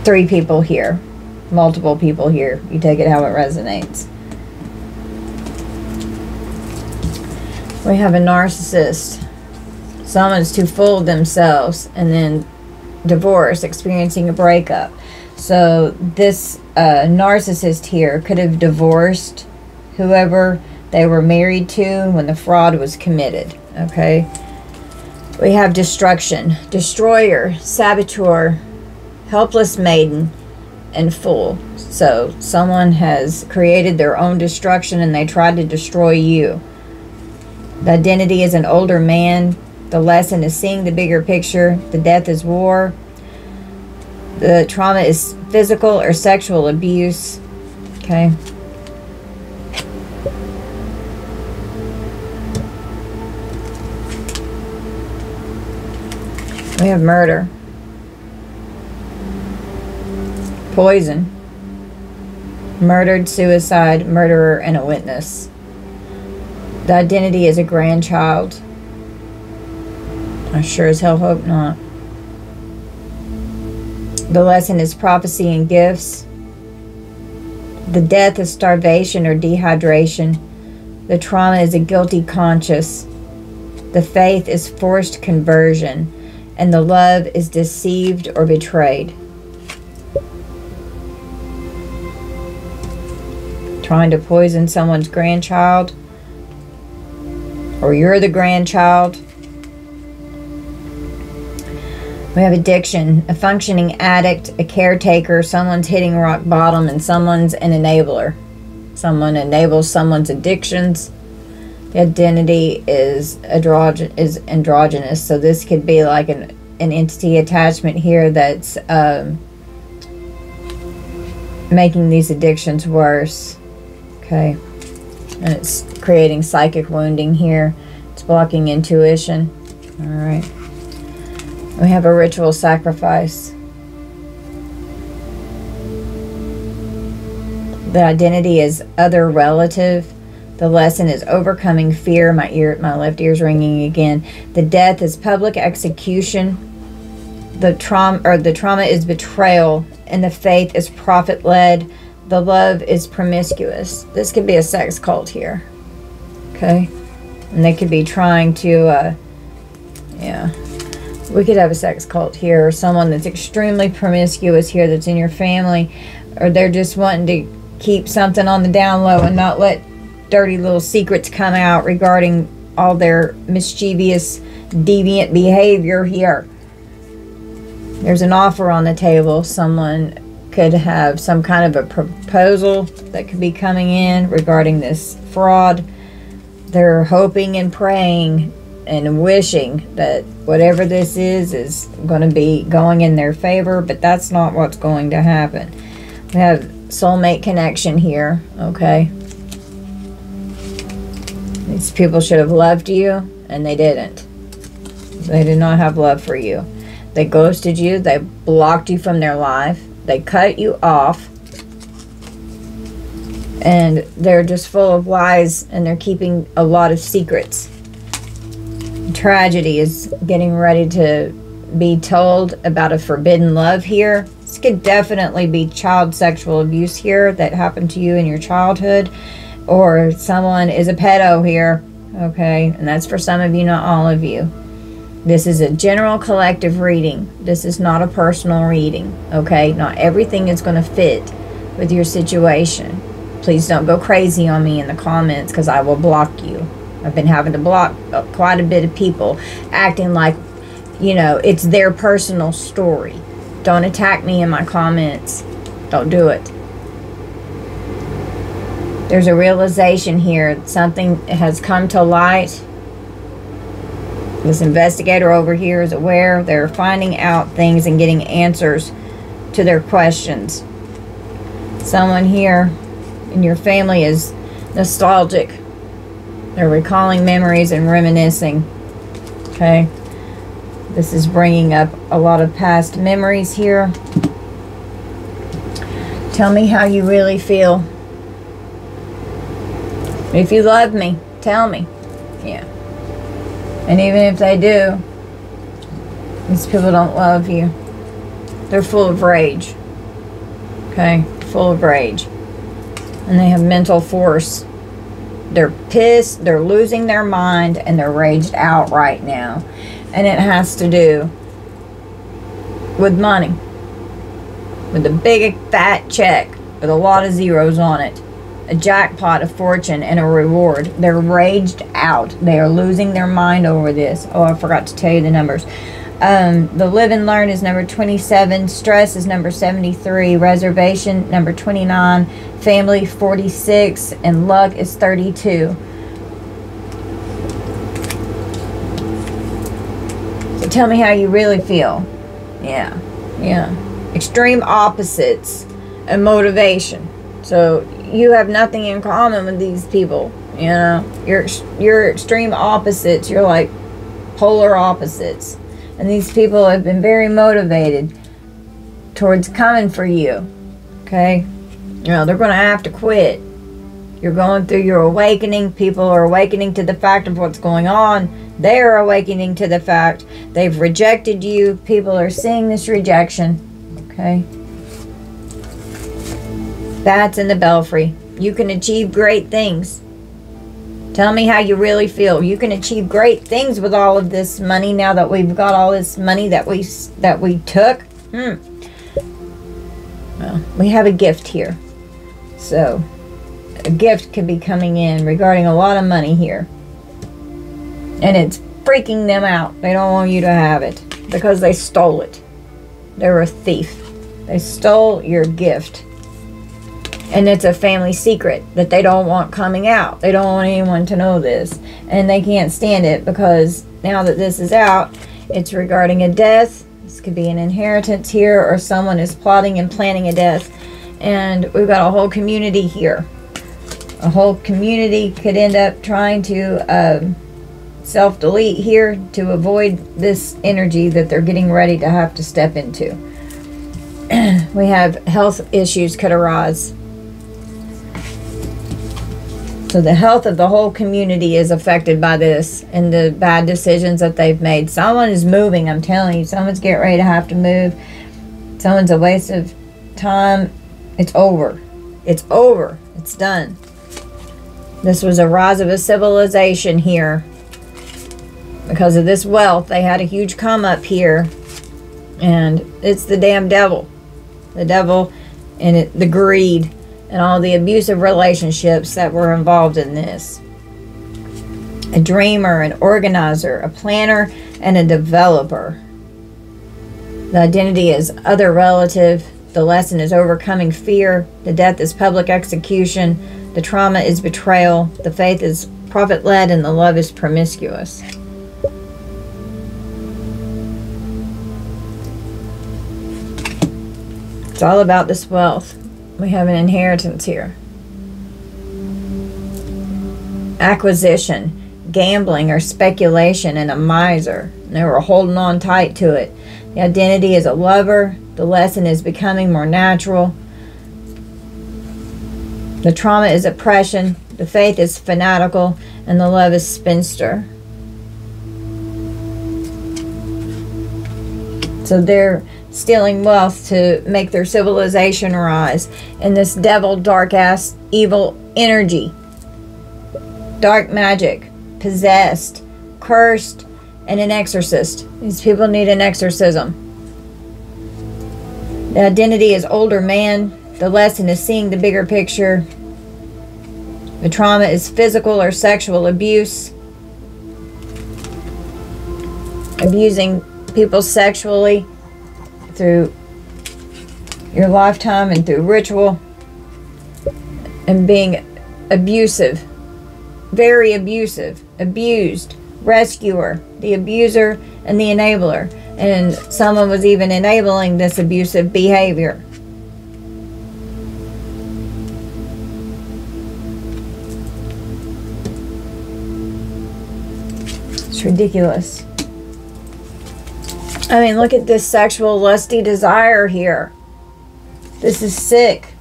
3 people here, multiple people here. You take it how it resonates. We have a narcissist. Someone's too full of themselves, and then divorce, experiencing a breakup. So this narcissist here could have divorced whoever they were married to when the fraud was committed. Okay. We have destruction, destroyer, saboteur, helpless maiden, and fool. So someone has created their own destruction and they tried to destroy you. The identity is an older man. The lesson is seeing the bigger picture. The death is war. The trauma is physical or sexual abuse. Okay. We have murder. Poison. Murdered, suicide, murderer, and a witness. The identity is a grandchild. I sure as hell hope not. The lesson is prophecy and gifts. The death is starvation or dehydration. The trauma is a guilty conscience. The faith is forced conversion. And the love is deceived or betrayed. Trying to poison someone's grandchild. Or you're the grandchild. We have addiction, a functioning addict, a caretaker, someone's hitting rock bottom, and someone's an enabler. Someone enables someone's addictions. The identity is androgynous, so this could be like an entity attachment here that's making these addictions worse. Okay, and it's creating psychic wounding here. It's blocking intuition. All right, we have a ritual sacrifice. The identity is other relative. The lesson is overcoming fear. My left ear's ringing again. The death is public execution. The trauma is betrayal, and the faith is profit-led. The love is promiscuous. This could be a sex cult here. Okay, and they could be trying to, yeah. We could have a sex cult here, or someone that's extremely promiscuous here that's in your family, or they're just wanting to keep something on the down low and not let dirty little secrets come out regarding all their mischievous, deviant behavior here. There's an offer on the table. Someone could have some kind of a proposal that could be coming in regarding this fraud. They're hoping and praying and wishing that whatever this is going to be going in their favor, but that's not what's going to happen. We have soulmate connection here, okay? These people should have loved you, and they didn't. They did not have love for you. They ghosted you. They blocked you from their life. They cut you off. And they're just full of lies, and they're keeping a lot of secrets. Tragedy is getting ready to be told about a forbidden love here. This could definitely be child sexual abuse here that happened to you in your childhood, or someone is a pedo here, okay? And that's for some of you, not all of you. This is a general collective reading. This is not a personal reading, okay? Not everything is going to fit with your situation. Please don't go crazy on me in the comments, because I will block you. I've been having to block quite a bit of people acting like, you know, it's their personal story. Don't attack me in my comments. Don't do it. There's a realization here. Something has come to light. This investigator over here is aware. They're finding out things and getting answers to their questions. Someone here in your family is nostalgic. They're recalling memories and reminiscing. Okay. This is bringing up a lot of past memories here. Tell me how you really feel. If you love me, tell me. Yeah. And even if they do, these people don't love you. They're full of rage. Okay? Full of rage. And they have mental force. They're pissed, they're losing their mind, and they're raged out right now. And it has to do with money. With a big fat check with a lot of zeros on it. A jackpot of fortune and a reward. They're raged out. They are losing their mind over this. Oh, I forgot to tell you the numbers. The live and learn is number 27. Stress is number 73. Reservation number 29. Family 46. And luck is 32. So tell me how you really feel. Yeah. Yeah. Extreme opposites and motivation. So you have nothing in common with these people. You know, you're extreme opposites. You're like polar opposites. And these people have been very motivated towards coming for you. Okay? You know, they're going to have to quit. You're going through your awakening. People are awakening to the fact of what's going on. They're awakening to the fact they've rejected you. People are seeing this rejection. Okay? That's in the belfry. You can achieve great things. Tell me how you really feel. You can achieve great things with all of this money now that we've got all this money that we took. Well, we have a gift here. So, a gift could be coming in regarding a lot of money here. And it's freaking them out. They don't want you to have it because they stole it. They're a thief. They stole your gift. And it's a family secret that they don't want coming out. They don't want anyone to know this. And they can't stand it because now that this is out, it's regarding a death. This could be an inheritance here, or someone is plotting and planning a death. And we've got a whole community here. A whole community could end up trying to self-delete here to avoid this energy that they're getting ready to have to step into. We have health issues could arise. So the health of the whole community is affected by this and the bad decisions that they've made. Someone is moving, I'm telling you. Someone's getting ready to have to move. Someone's a waste of time. It's over. It's over. It's done. This was a rise of a civilization here. Because of this wealth, they had a huge come up here. And it's the damn devil. The devil and the greed and all the abusive relationships that were involved in this. A dreamer, an organizer, a planner, and a developer. The identity is other relative. The lesson is overcoming fear. The death is public execution. The trauma is betrayal. The faith is prophet-led, and the love is promiscuous. It's all about this wealth. We have an inheritance here. Acquisition, gambling, or speculation, and a miser. And they were holding on tight to it. The identity is a lover. The lesson is becoming more natural. The trauma is oppression. The faith is fanatical. And the love is spinster. So they're stealing wealth to make their civilization rise. And this devil, dark ass, evil energy, dark magic, possessed, cursed, and an exorcist. These people need an exorcism. The identity is older man. The lesson is seeing the bigger picture. The trauma is physical or sexual abuse. Abusing people sexually through your lifetime and through ritual, and being abusive, very abusive, abused, rescuer, the abuser, and the enabler. And someone was even enabling this abusive behavior. It's ridiculous. I mean, look at this sexual lusty desire here. This is sick.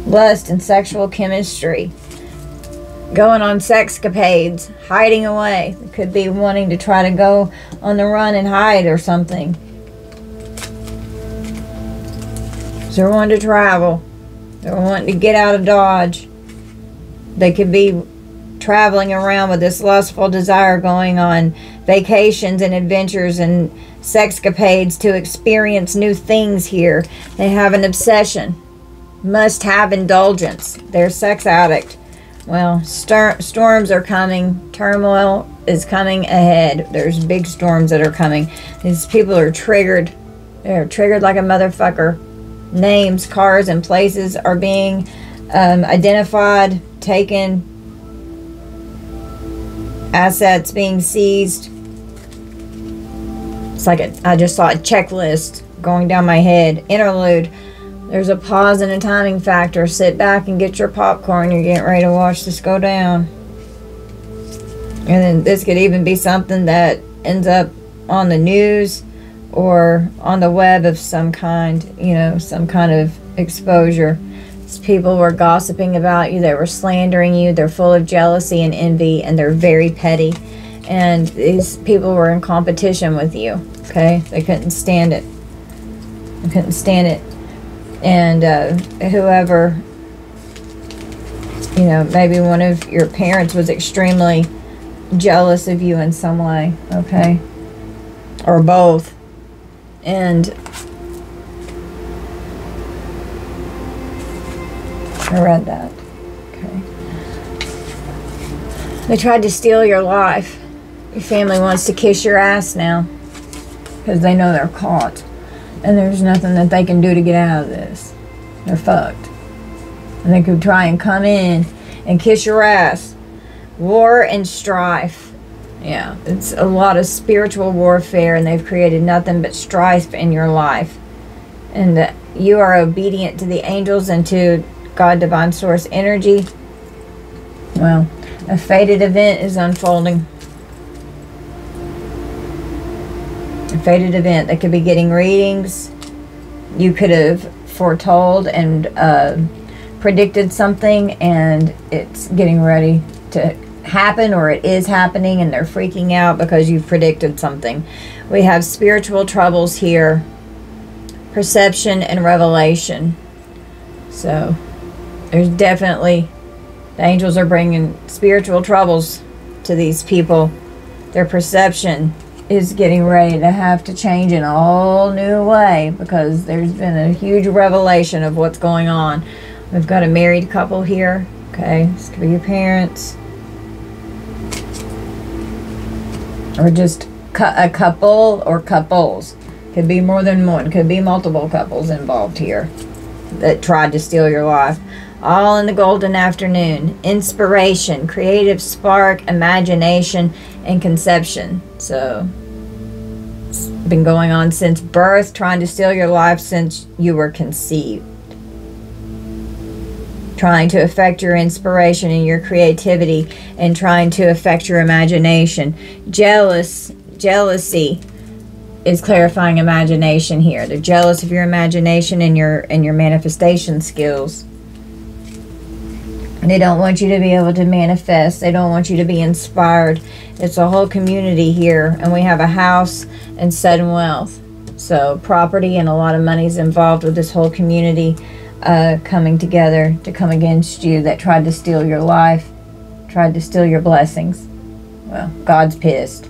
Lust and sexual chemistry. Going on sexcapades. Hiding away. It could be wanting to try to go on the run and hide or something. So they're wanting to travel. They're wanting to get out of Dodge. They could be traveling around with this lustful desire, going on vacations and adventures and sexcapades to experience new things here. They have an obsession. Must have indulgence. They're a sex addict. Well, storms are coming. Turmoil is coming ahead. There's big storms that are coming. These people are triggered. They're triggered like a motherfucker. Names, cars, and places are being identified, taken. Assets being seized. It's like I just saw a checklist going down my head. Interlude. There's a pause and a timing factor. Sit back and get your popcorn. You're getting ready to watch this go down. And then this could even be something that ends up on the news or on the web of some kind. You know, some kind of exposure. These people were gossiping about you. They were slandering you. They're full of jealousy and envy, and they're very petty. And these people were in competition with you. Okay? They couldn't stand it. They couldn't stand it. And whoever, you know, maybe one of your parents was extremely jealous of you in some way. Okay? Or both. And I read that. Okay. They tried to steal your life. Your family wants to kiss your ass now. Because they know they're caught. And there's nothing that they can do to get out of this. They're fucked. And they could try and come in and kiss your ass. War and strife. Yeah, it's a lot of spiritual warfare, and they've created nothing but strife in your life. And you are obedient to the angels and to God, divine source energy. Well, a fated event is unfolding. A fated event. They could be getting readings. You could have foretold and predicted something, and it's getting ready to happen, or it is happening, and they're freaking out because you've predicted something. We have spiritual troubles here. Perception and revelation. So there's definitely, the angels are bringing spiritual troubles to these people. Their perception is getting ready to have to change in a whole new way, because there's been a huge revelation of what's going on. We've got a married couple here. Okay, this could be your parents, or just a couple or couples. Could be more than one. Could be multiple couples involved here that tried to steal your life. All in the golden afternoon. Inspiration, creative spark, imagination, and conception. So it's been going on since birth, trying to steal your life since you were conceived. Trying to affect your inspiration and your creativity, and trying to affect your imagination. Jealousy is clarifying imagination here. They're jealous of your imagination and your manifestation skills. And they don't want you to be able to manifest. They don't want you to be inspired. It's a whole community here, and we have a house and sudden wealth. So property and a lot of money is involved with this whole community coming together to come against you, that tried to steal your life, tried to steal your blessings. Well, God's pissed.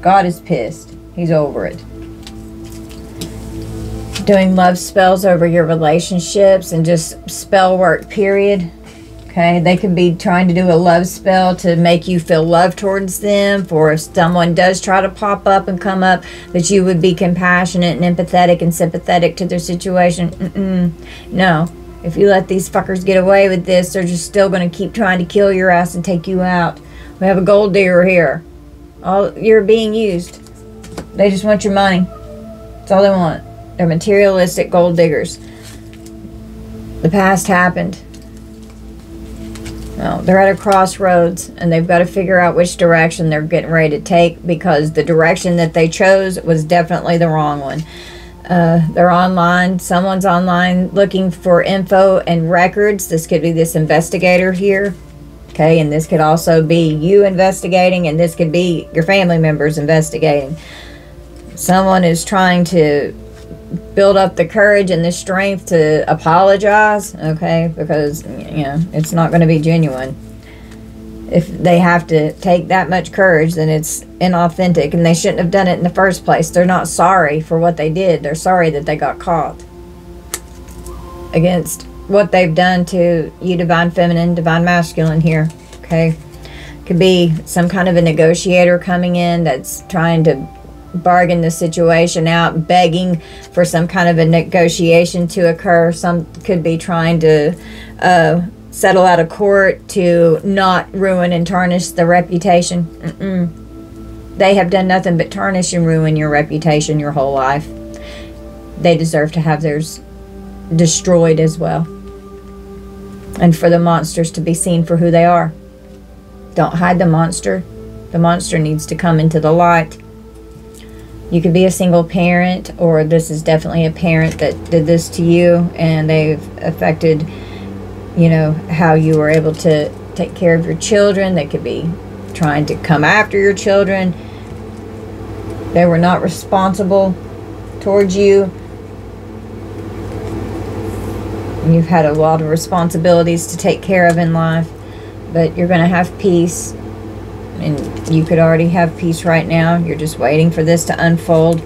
God is pissed. He's over it. Doing love spells over your relationships and just spell work, period. Okay, they could be trying to do a love spell to make you feel love towards them, for if someone does try to pop up and come up, that you would be compassionate and empathetic and sympathetic to their situation. No, if you let these fuckers get away with this, they're just still going to keep trying to kill your ass and take you out. We have a gold digger here. You're being used. They just want your money. That's all they want. They're materialistic gold diggers. The past happened. Well, they're at a crossroads, and they've got to figure out which direction they're getting ready to take, because the direction that they chose was definitely the wrong one. They're online. Someone's online looking for info and records. This could be this investigator here. Okay, and this could also be you investigating, and this could be your family members investigating. Someone is trying to build up the courage and the strength to apologize, okay, because, you know, it's not going to be genuine. If they have to take that much courage, then it's inauthentic, and they shouldn't have done it in the first place. They're not sorry for what they did. They're sorry that they got caught against what they've done to you, divine feminine, divine masculine here, okay? Could be some kind of a negotiator coming in that's trying to bargain the situation out, begging for some kind of a negotiation to occur. Some could be trying to settle out of court to not ruin and tarnish the reputation. They have done nothing but tarnish and ruin your reputation your whole life. They deserve to have theirs destroyed as well. And for the monsters to be seen for who they are. Don't hide the monster. The monster needs to come into the light. You could be a single parent, or this is definitely a parent that did this to you, and they've affected, you know, how you were able to take care of your children. They could be trying to come after your children. They were not responsible towards you. You've had a lot of responsibilities to take care of in life, but you're going to have peace. And you could already have peace right now. You're just waiting for this to unfold.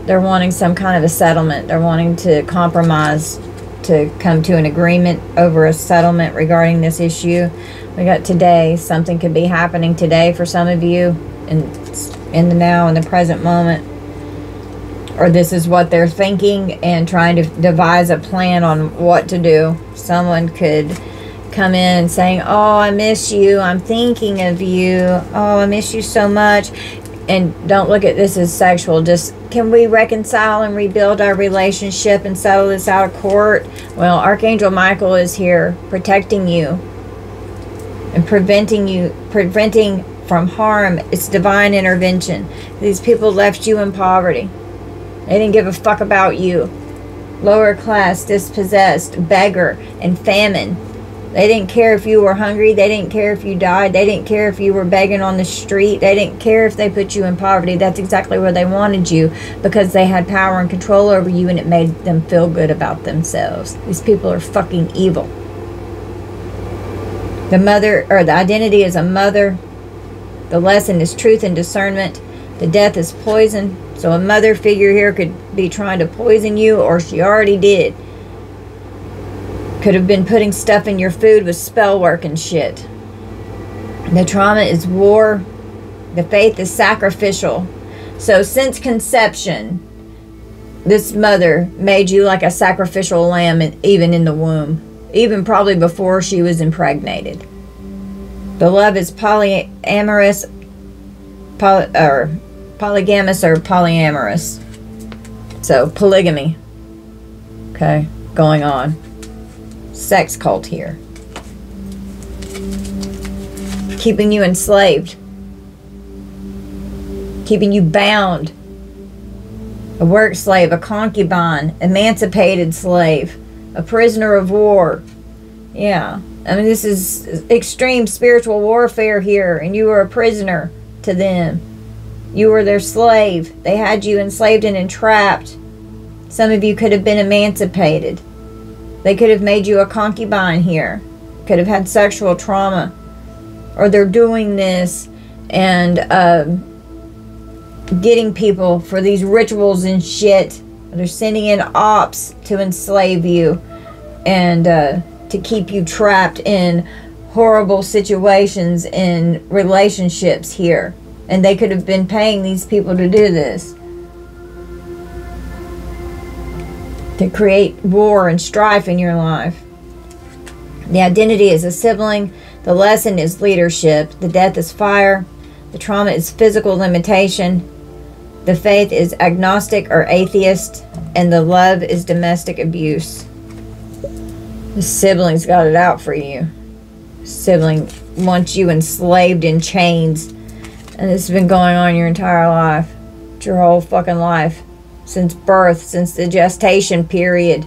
They're wanting some kind of a settlement. They're wanting to compromise, to come to an agreement over a settlement regarding this issue. We got today. Something could be happening today for some of you in the now, in the present moment. or this is what they're thinking and trying to devise a plan on what to do. Someone could come in saying, oh, I miss you, I'm thinking of you, oh, I miss you so much. And don't look at this as sexual. Just, can we reconcile and rebuild our relationship and settle this out of court? Well, Archangel Michael is here protecting you and preventing from harm. It's divine intervention. These people left you in poverty. They didn't give a fuck about you. Lower class, dispossessed, beggar, and famine. They didn't care if you were hungry. They didn't care if you died. They didn't care if you were begging on the street. They didn't care if they put you in poverty. That's exactly where they wanted you, because they had power and control over you, and it made them feel good about themselves. These people are fucking evil. The mother, or the identity is a mother. The lesson is truth and discernment. The death is poison. So a mother figure here could be trying to poison you, or she already did. Could have been putting stuff in your food with spell work and shit. The trauma is war. The faith is sacrificial. So since conception, this mother made you like a sacrificial lamb, even in the womb. Even probably before she was impregnated. The love is polyamorous, polygamous or polyamorous. So polygamy. Okay, going on. Sex cult here. Keeping you enslaved. Keeping you bound. A work slave, a concubine, emancipated slave, a prisoner of war. Yeah. I mean, this is extreme spiritual warfare here, and you were a prisoner to them. You were their slave. They had you enslaved and entrapped. Some of you could have been emancipated. They could have made you a concubine here. Could have had sexual trauma. Or they're doing this and getting people for these rituals and shit. They're sending in ops to enslave you and to keep you trapped in horrible situations in relationships here. And they could have been paying these people to do this. To create war and strife in your life. The identity is a sibling. The lesson is leadership. The death is fire. The trauma is physical limitation. The faith is agnostic or atheist. And the love is domestic abuse. The sibling's got it out for you. Sibling wants you enslaved in chains. And this has been going on your entire life. It's your whole fucking life. Since birth, since the gestation period.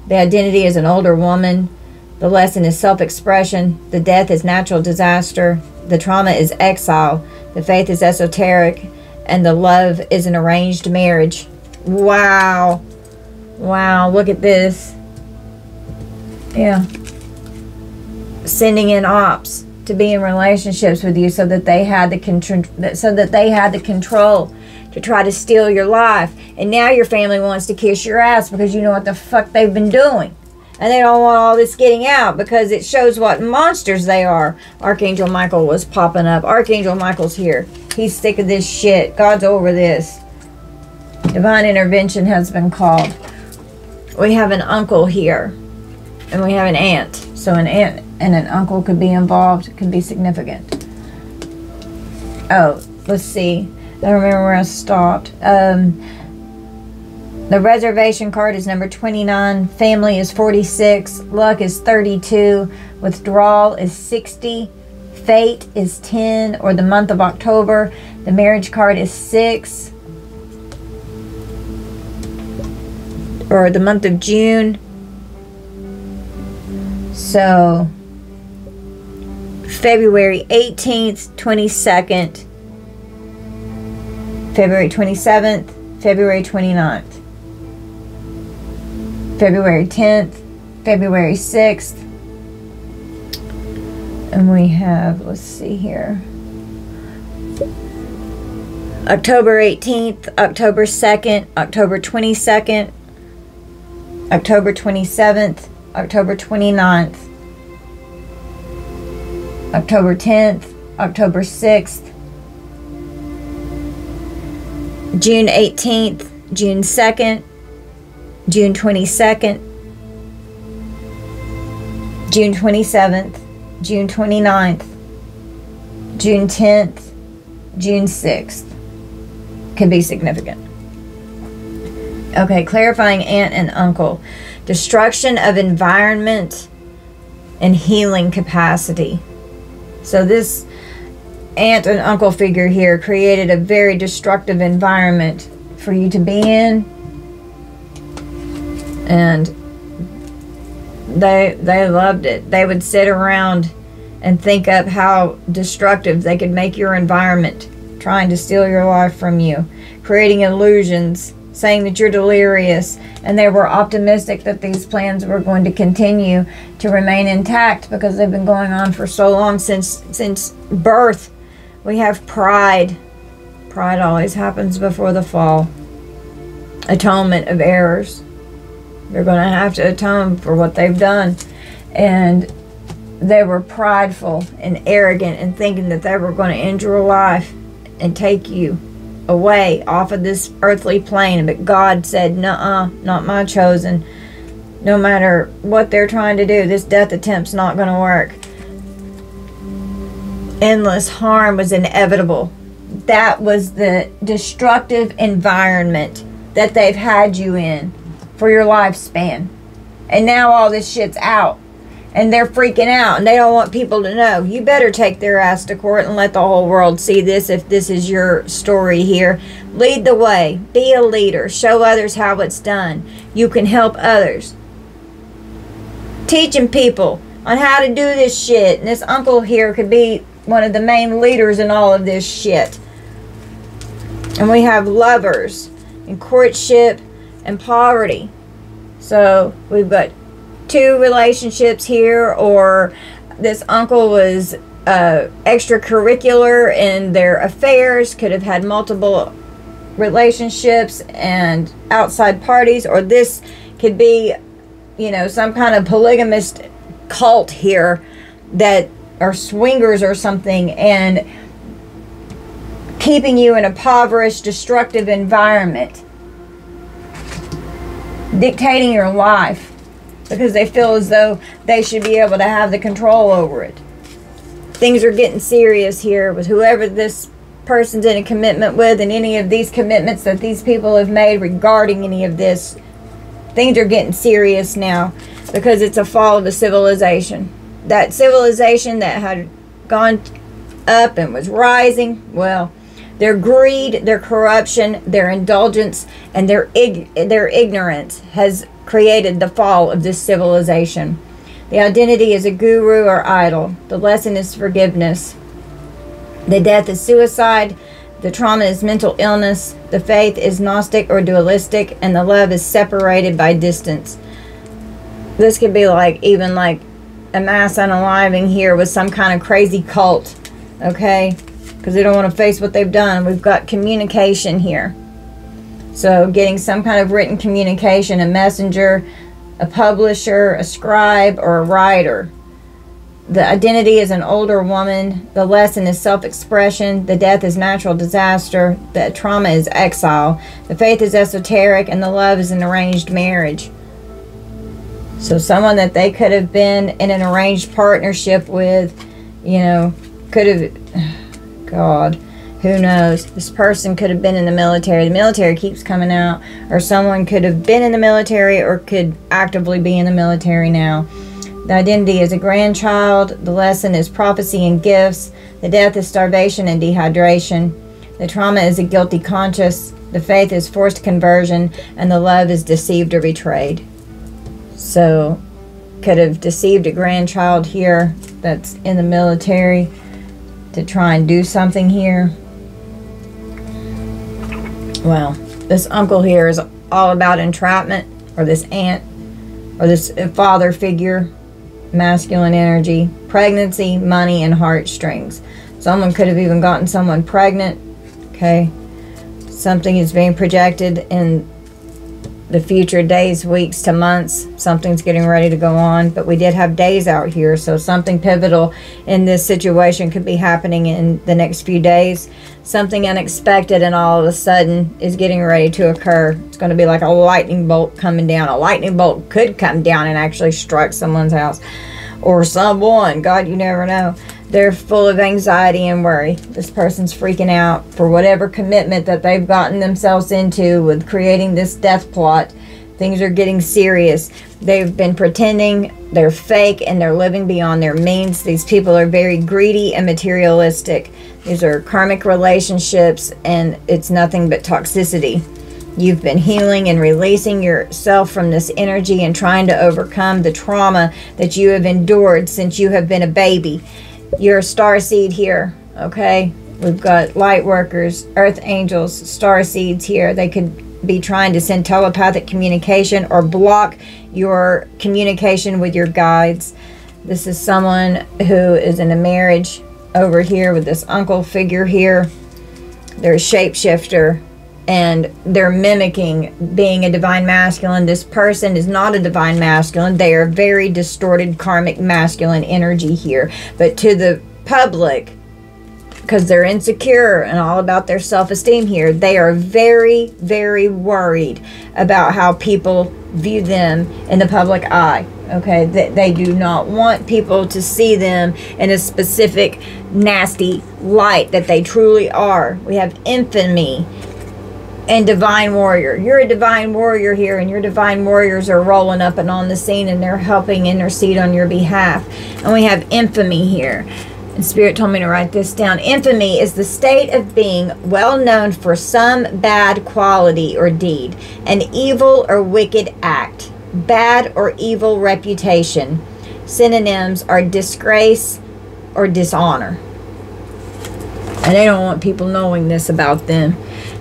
The identity is an older woman. The lesson is self-expression. The death is natural disaster. The trauma is exile. The faith is esoteric. And the love is an arranged marriage. Wow. Wow, look at this. Yeah. Sending in ops to be in relationships with you so that they had the control to try to steal your life. And now your family wants to kiss your ass because you know what the fuck they've been doing. And they don't want all this getting out because it shows what monsters they are. Archangel Michael was popping up. Archangel Michael's here. He's sick of this shit. God's over this. Divine intervention has been called. We have an uncle here. And we have an aunt. So an aunt and an uncle could be involved. Could be significant. Oh, let's see. I don't remember where I stopped. The reservation card is number 29. Family is 46. Luck is 32. Withdrawal is 60. Fate is 10, or the month of October. The marriage card is 6. Or the month of June. So, February 18th, 22nd, February 27th, February 29th. February 10th, February 6th, and we have, let's see here, October 18th, October 2nd, October 22nd, October 27th, October 29th, October 10th, October 6th, June 18th, June 2nd, June 22nd, June 27th, June 29th, June 10th, June 6th can be significant. Okay, clarifying aunt and uncle. Destruction of environment and healing capacity. So this aunt and uncle figure here created a very destructive environment for you to be in. And they loved it. They would sit around and think up how destructive they could make your environment, trying to steal your life from you, creating illusions, saying that you're delirious, and they were optimistic that these plans were going to continue to remain intact because they've been going on for so long, since birth. We have pride. Pride always happens before the fall. Atonement of errors. They're going to have to atone for what they've done. And they were prideful and arrogant and thinking that they were going to end your life and take you away off of this earthly plane. But God said, nuh-uh, not my chosen. No matter what they're trying to do, this death attempt's not going to work. Endless harm was inevitable. That was the destructive environment that they've had you in for your lifespan. And now all this shit's out. And they're freaking out, and they don't want people to know. You better take their ass to court and let the whole world see this if this is your story here. Lead the way. Be a leader. Show others how it's done. You can help others. Teaching people on how to do this shit. And this uncle here could be one of the main leaders in all of this shit. And we have lovers and courtship and poverty. So we've got 2 relationships here, or this uncle was extracurricular in their affairs, could have had multiple relationships and outside parties, or this could be, you know, some kind of polygamist cult here that are swingers or something, and keeping you in a impoverished, destructive environment, dictating your life because they feel as though they should be able to have the control over it. Things are getting serious here with whoever this person's in a commitment with, and any of these commitments that these people have made regarding any of this. Things are getting serious now because it's a fall of a civilization. That civilization that had gone up and was rising, well, their greed, their corruption, their indulgence, and their ignorance has created the fall of this civilization. The identity is a guru or idol. The lesson is forgiveness. The death is suicide. The trauma is mental illness. The faith is Gnostic or dualistic. And the love is separated by distance. This could be like, even like a mass unaliving here with some kind of crazy cult. Okay? Because they don't want to face what they've done. We've got communication here. So getting some kind of written communication, a messenger, a publisher, a scribe, or a writer. The identity is an older woman. The lesson is self-expression. The death is natural disaster. The trauma is exile. The faith is esoteric, and the love is an arranged marriage. So someone that they could have been in an arranged partnership with, you know, could have, God, who knows? This person could have been in the military. The military keeps coming out. Or someone could have been in the military or could actively be in the military now. The identity is a grandchild. The lesson is prophecy and gifts. The death is starvation and dehydration. The trauma is a guilty conscience. The faith is forced conversion. And the love is deceived or betrayed. So, could have deceived a grandchild here that's in the military to try and do something here. Well, this uncle here is all about entrapment, or this aunt, or this father figure, masculine energy, pregnancy, money, and heartstrings. Someone could have even gotten someone pregnant, okay? Something is being projected in the future days, weeks to months. Something's getting ready to go on, but we did have days out here, so something pivotal in this situation could be happening in the next few days. Something unexpected and all of a sudden is getting ready to occur. It's going to be like a lightning bolt coming down. A lightning bolt could come down and actually strike someone's house or someone. God, you never know. They're full of anxiety and worry. This person's freaking out for whatever commitment that they've gotten themselves into with creating this death plot. Things are getting serious. They've been pretending, they're fake, and they're living beyond their means. These people are very greedy and materialistic. These are karmic relationships, and it's nothing but toxicity. You've been healing and releasing yourself from this energy and trying to overcome the trauma that you have endured since you have been a baby. You're a star seed here, okay? We've got light workers, earth angels, star seeds here. They could be trying to send telepathic communication or block your communication with your guides. This is someone who is in a marriage over here with this uncle figure here. They're a shapeshifter, and they're mimicking being a divine masculine. This person is not a divine masculine. They are very distorted karmic masculine energy here. But to the public, because they're insecure and all about their self-esteem here, they are very, very worried about how people view them in the public eye. Okay, they do not want people to see them in a specific nasty light that they truly are. We have infamy and divine warrior. You're a divine warrior here, and your divine warriors are rolling up and on the scene, and they're helping intercede on your behalf. And we have infamy here. And Spirit told me to write this down. Infamy is the state of being well known for some bad quality or deed, an evil or wicked act, bad or evil reputation. Synonyms are disgrace or dishonor. And they don't want people knowing this about them.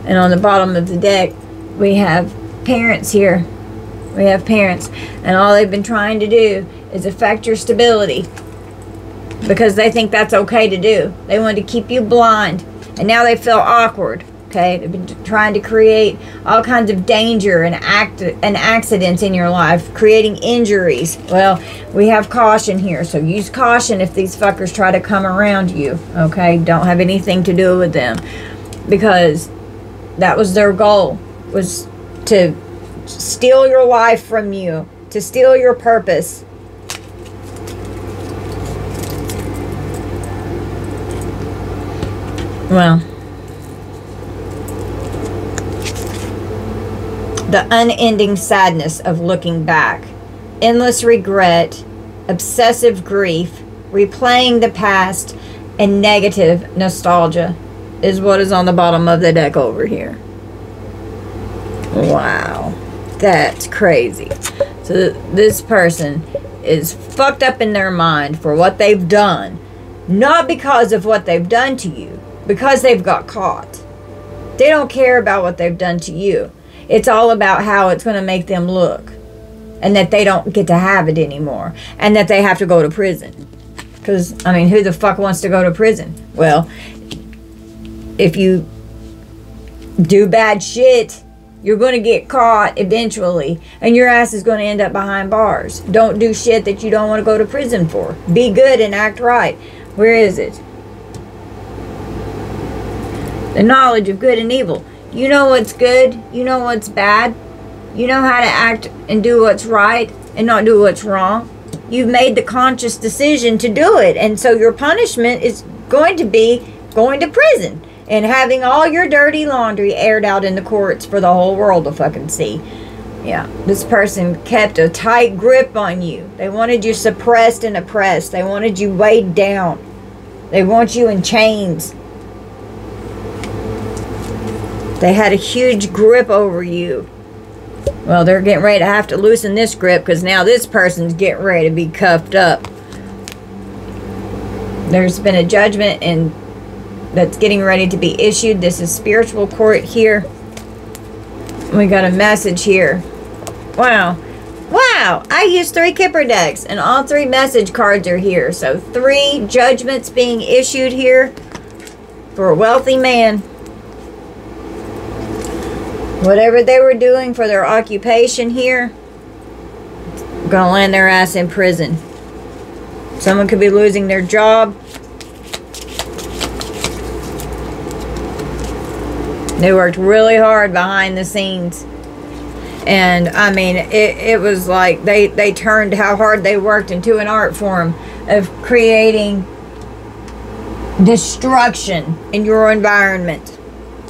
And on the bottom of the deck, we have parents here. We have parents. And all they've been trying to do is affect your stability, because they think that's okay to do. They want to keep you blind. And now they feel awkward. Okay? They've been trying to create all kinds of danger and accidents in your life, creating injuries. Well, we have caution here. So use caution if these fuckers try to come around you. Okay? Don't have anything to do with them. Because that was their goal, was to steal your life from you, to steal your purpose. Well, the unending sadness of looking back, endless regret, obsessive grief, replaying the past, and negative nostalgia is what is on the bottom of the deck over here. Wow, that's crazy. So this person is fucked up in their mind for what they've done, not because of what they've done to you, because they've got caught. They don't care about what they've done to you. It's all about how it's going to make them look, and that they don't get to have it anymore, and that they have to go to prison. Because, I mean, who the fuck wants to go to prison? Well, if you do bad shit, you're going to get caught eventually, and your ass is going to end up behind bars. Don't do shit that you don't want to go to prison for. Be good and act right. Where is it? The knowledge of good and evil. You know what's good. You know what's bad. You know how to act and do what's right and not do what's wrong. You've made the conscious decision to do it, and so your punishment is going to be going to prison and having all your dirty laundry aired out in the courts for the whole world to fucking see. Yeah, this person kept a tight grip on you. They wanted you suppressed and oppressed. They wanted you weighed down. They want you in chains. They had a huge grip over you. Well, they're getting ready to have to loosen this grip, because now this person's getting ready to be cuffed up. There's been a judgment and that's getting ready to be issued. This is spiritual court here. We got a message here. Wow. Wow. I used 3 Kipper decks, and all 3 message cards are here. So 3 judgments being issued here for a wealthy man. Whatever they were doing for their occupation here, gonna land their ass in prison. Someone could be losing their job. They worked really hard behind the scenes. And I mean, it was like they turned how hard they worked into an art form of creating destruction in your environment.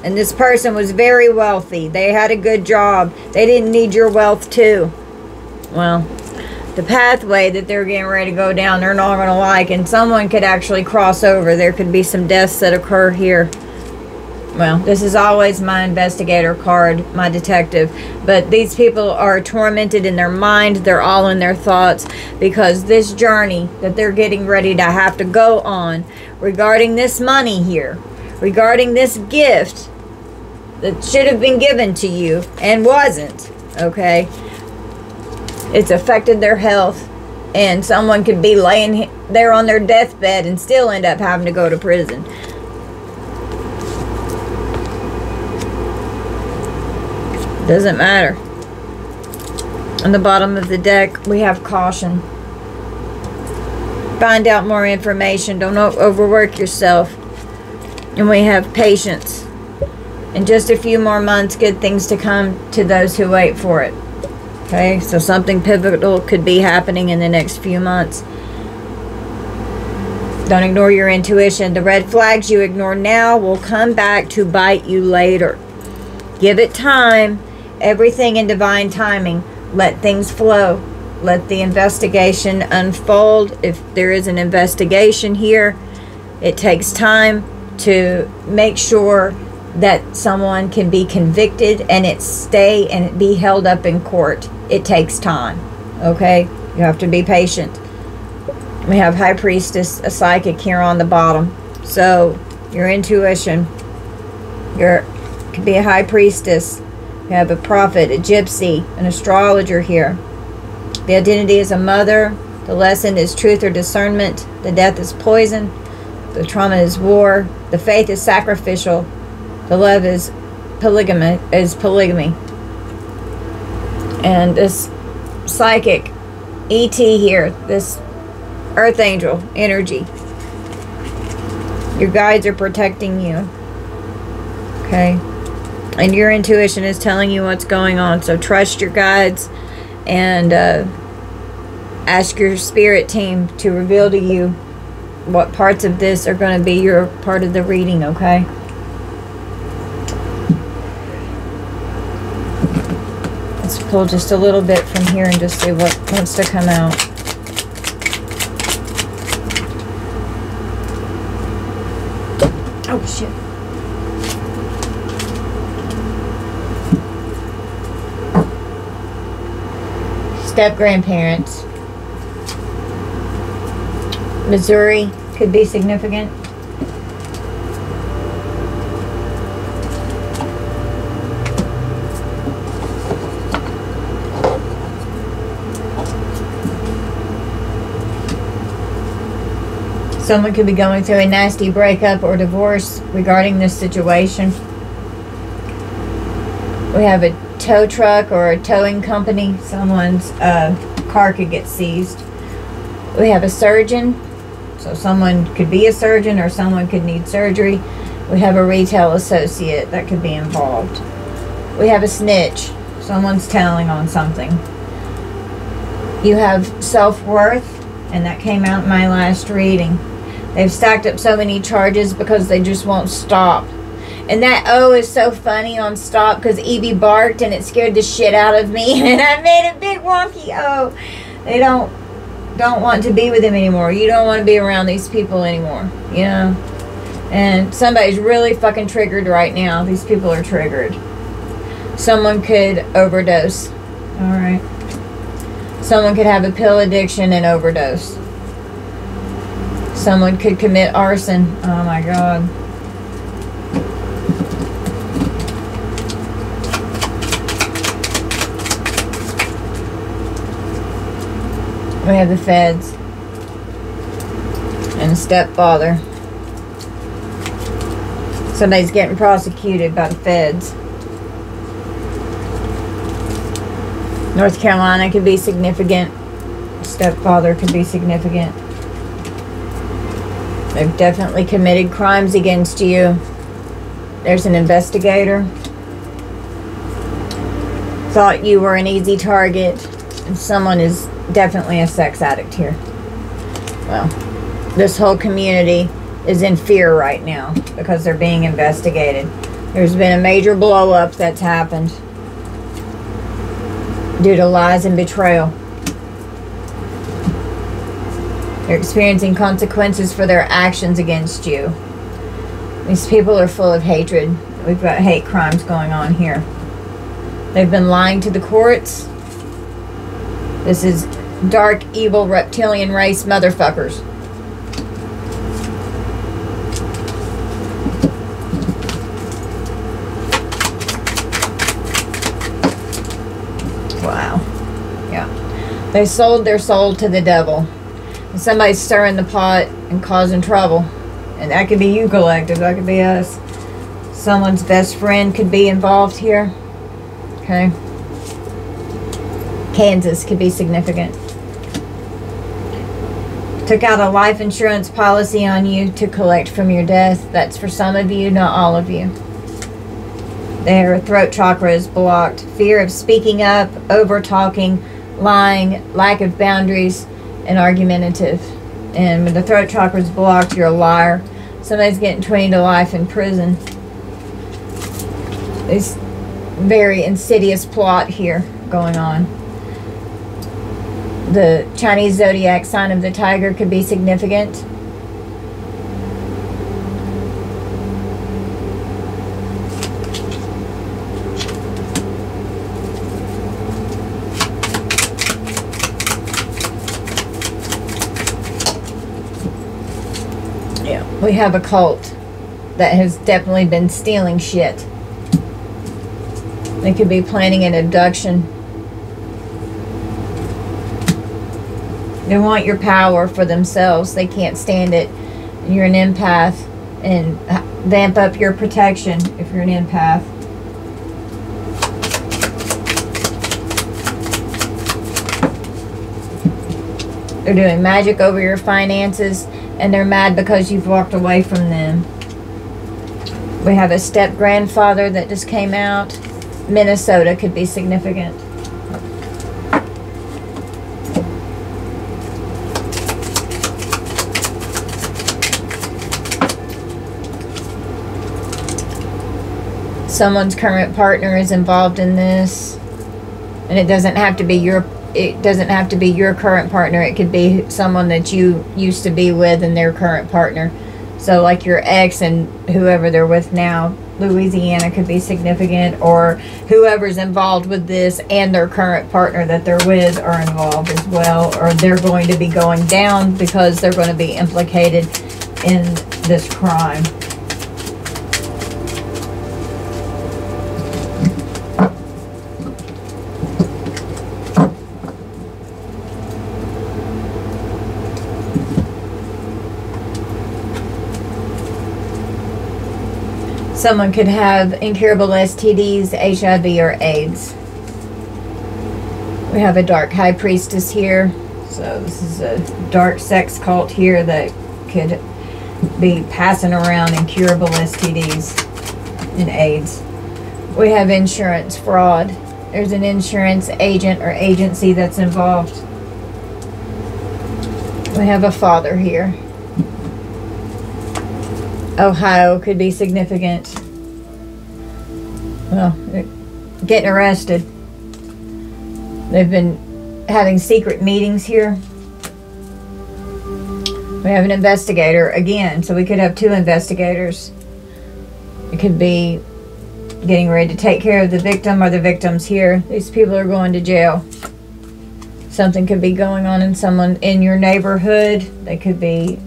And this person was very wealthy. They had a good job. They didn't need your wealth too. Well, the pathway that they're getting ready to go down, they're not going to like. And someone could actually cross over. There could be some deaths that occur here. Well, this is always my investigator card, my detective. But these people are tormented in their mind. They're all in their thoughts. Because this journey that they're getting ready to have to go on regarding this money here, regarding this gift that should have been given to you and wasn't, okay? It's affected their health. And someone could be laying there on their deathbed and still end up having to go to prison. Doesn't matter. On the bottom of the deck, we have caution. Find out more information. Don't overwork yourself. And we have patience. In just a few more months, good things to come to those who wait for it. Okay, so something pivotal could be happening in the next few months. Don't ignore your intuition. The red flags you ignore now will come back to bite you later. Give it time. Everything in divine timing. Let things flow. Let the investigation unfold. If there is an investigation here, it takes time to make sure that someone can be convicted and it stay and it be held up in court. It takes time. Okay? You have to be patient. We have High Priestess, a psychic here on the bottom. So, your intuition. Could be a High Priestess. You have a prophet, a gypsy, an astrologer here. The identity is a mother. The lesson is truth or discernment. The death is poison. The trauma is war. The faith is sacrificial. The love is polygamy. And this psychic ET here, this earth angel energy. Your guides are protecting you. Okay? And your intuition is telling you what's going on. So trust your guides and ask your spirit team to reveal to you what parts of this are going to be your part of the reading, okay? Let's pull just a little bit from here and just see what wants to come out. Oh, shit. Step-grandparents. Missouri could be significant. Someone could be going through a nasty breakup or divorce regarding this situation. We have a tow truck or a towing company. Someone's car could get seized. We have a surgeon. So someone could be a surgeon or someone could need surgery. We have a retail associate that could be involved. We have a snitch. Someone's telling on something. You have self-worth, and that came out in my last reading. They've stacked up so many charges because they just won't stop. And that O is so funny on stop because Evie barked and it scared the shit out of me. And I made a big wonky O. They don't want to be with him anymore. You don't want to be around these people anymore. You know? And somebody's really fucking triggered right now. These people are triggered. Someone could overdose. Alright. Someone could have a pill addiction and overdose. Someone could commit arson. Oh my god. We have the feds. And a stepfather. Somebody's getting prosecuted by the feds. North Carolina could be significant. Stepfather could be significant. They've definitely committed crimes against you. There's an investigator. Thought you were an easy target. And someone is definitely a sex addict here. Well, this whole community is in fear right now because they're being investigated. There's been a major blow up that's happened due to lies and betrayal. They're experiencing consequences for their actions against you. These people are full of hatred. We've got hate crimes going on here. They've been lying to the courts. This is dark, evil, reptilian race motherfuckers. Wow. Yeah. They sold their soul to the devil. And somebody's stirring the pot and causing trouble. And that could be you, collective. That could be us. Someone's best friend could be involved here. Okay. Kansas could be significant. Took out a life insurance policy on you to collect from your death. That's for some of you, not all of you. Their throat chakra is blocked. Fear of speaking up, over talking, lying, lack of boundaries, and argumentative. And when the throat chakra is blocked, you're a liar. Somebody's getting 20 to life in prison. This very insidious plot here going on. The Chinese zodiac sign of the tiger could be significant. Yeah, we have a cult that has definitely been stealing shit. They could be planning an abduction. They want your power for themselves. They can't stand it. You're an empath. And vamp up your protection if you're an empath. They're doing magic over your finances. And they're mad because you've walked away from them. We have a step-grandfather that just came out. Minnesota could be significant. Someone's current partner is involved in this. And it doesn't have to be your current partner. It could be someone that you used to be with and their current partner. So like your ex and whoever they're with now. Louisiana could be significant, or whoever's involved with this and their current partner that they're with are involved as well, or they're going to be going down because they're going to be implicated in this crime. Someone could have incurable STDs, HIV, or AIDS. We have a dark high priestess here. So this is a dark sex cult here that could be passing around incurable STDs and AIDS. We have insurance fraud. There's an insurance agent or agency that's involved. We have a father here. Ohio could be significant. Well, getting arrested. They've been having secret meetings here. We have an investigator again, so we could have two investigators. It could be getting ready to take care of the victim or the victims here. These people are going to jail. Something could be going on in someone in your neighborhood. They could be...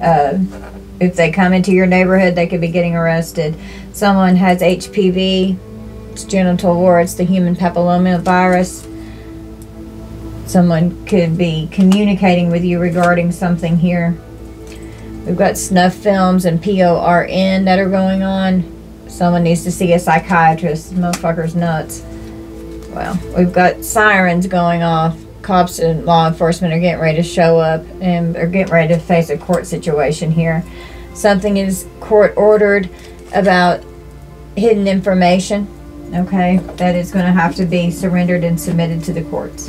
if they come into your neighborhood, they could be getting arrested. Someone has HPV. It's genital war. It's the human papilloma virus. Someone could be communicating with you regarding something here. We've got snuff films and PORN that are going on. Someone needs to see a psychiatrist. This motherfucker's nuts. Well, we've got sirens going off. Cops and law enforcement are getting ready to show up, and they're getting ready to face a court situation here. Something is court ordered about hidden information, okay, that is going to have to be surrendered and submitted to the courts.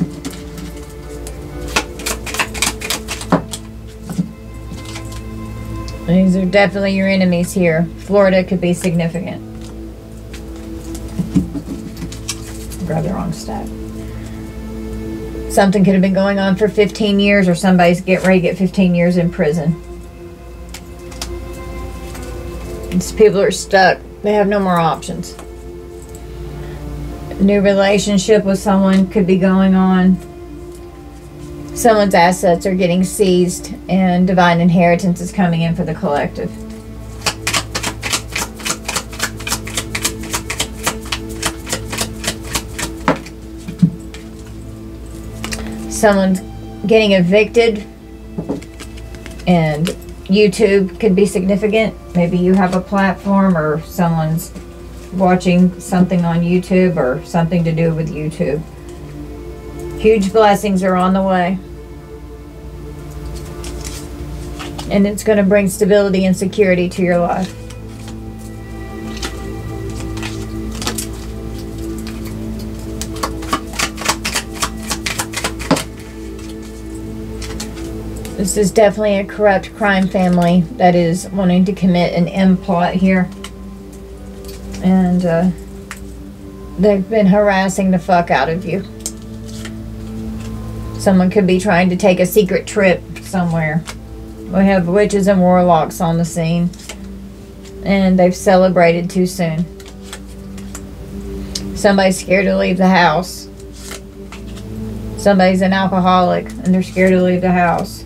These are definitely your enemies here. Florida could be significant. Grab the wrong stack. Something could have been going on for 15 years, or somebody's getting ready to get 15 years in prison. These people are stuck. They have no more options. A new relationship with someone could be going on. Someone's assets are getting seized, and divine inheritance is coming in for the collective. Someone's getting evicted, and YouTube could be significant. Maybe you have a platform, or someone's watching something on YouTube, or something to do with YouTube. Huge blessings are on the way. And it's going to bring stability and security to your life. This is definitely a corrupt crime family that is wanting to commit an M plot here. And they've been harassing the fuck out of you. Someone could be trying to take a secret trip somewhere. We have witches and warlocks on the scene. And they've celebrated too soon. Somebody's scared to leave the house. Somebody's an alcoholic and they're scared to leave the house.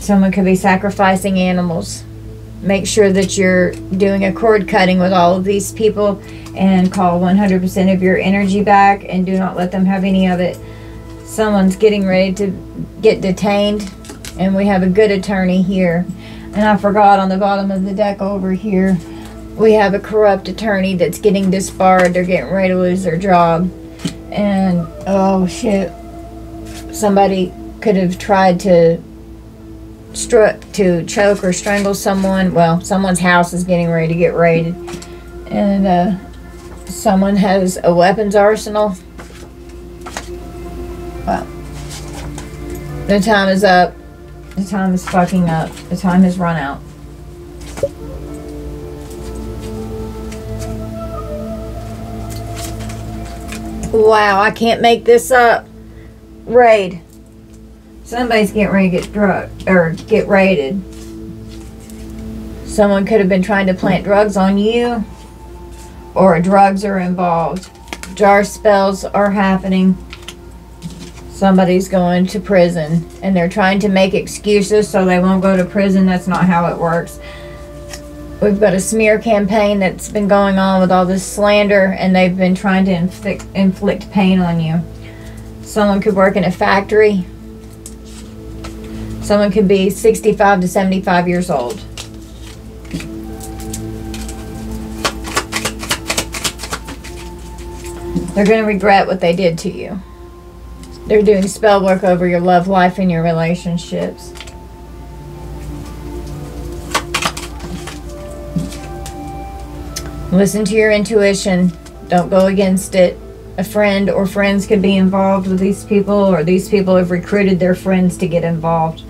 Someone could be sacrificing animals. Make sure that you're doing a cord cutting with all of these people, and call 100% of your energy back, and do not let them have any of it. Someone's getting ready to get detained, and we have a good attorney here. And I forgot, on the bottom of the deck over here, we have a corrupt attorney that's getting disbarred. They're getting ready to lose their job. And, oh shit, somebody could have tried to choke or strangle someone. Well, someone's house is getting ready to get raided, and someone has a weapons arsenal. Well, the time is up. The time is fucking up. The time has run out. Wow, I can't make this up. Raid. Somebody's getting ready to get drugged, or get raided. Someone could have been trying to plant drugs on you, or drugs are involved. Jar spells are happening. Somebody's going to prison, and they're trying to make excuses so they won't go to prison. That's not how it works. We've got a smear campaign that's been going on with all this slander, and they've been trying to inflict pain on you. Someone could work in a factory. Someone could be 65 to 75 years old. They're going to regret what they did to you. They're doing spell work over your love life and your relationships. Listen to your intuition. Don't go against it. A friend or friends could be involved with these people, or these people have recruited their friends to get involved.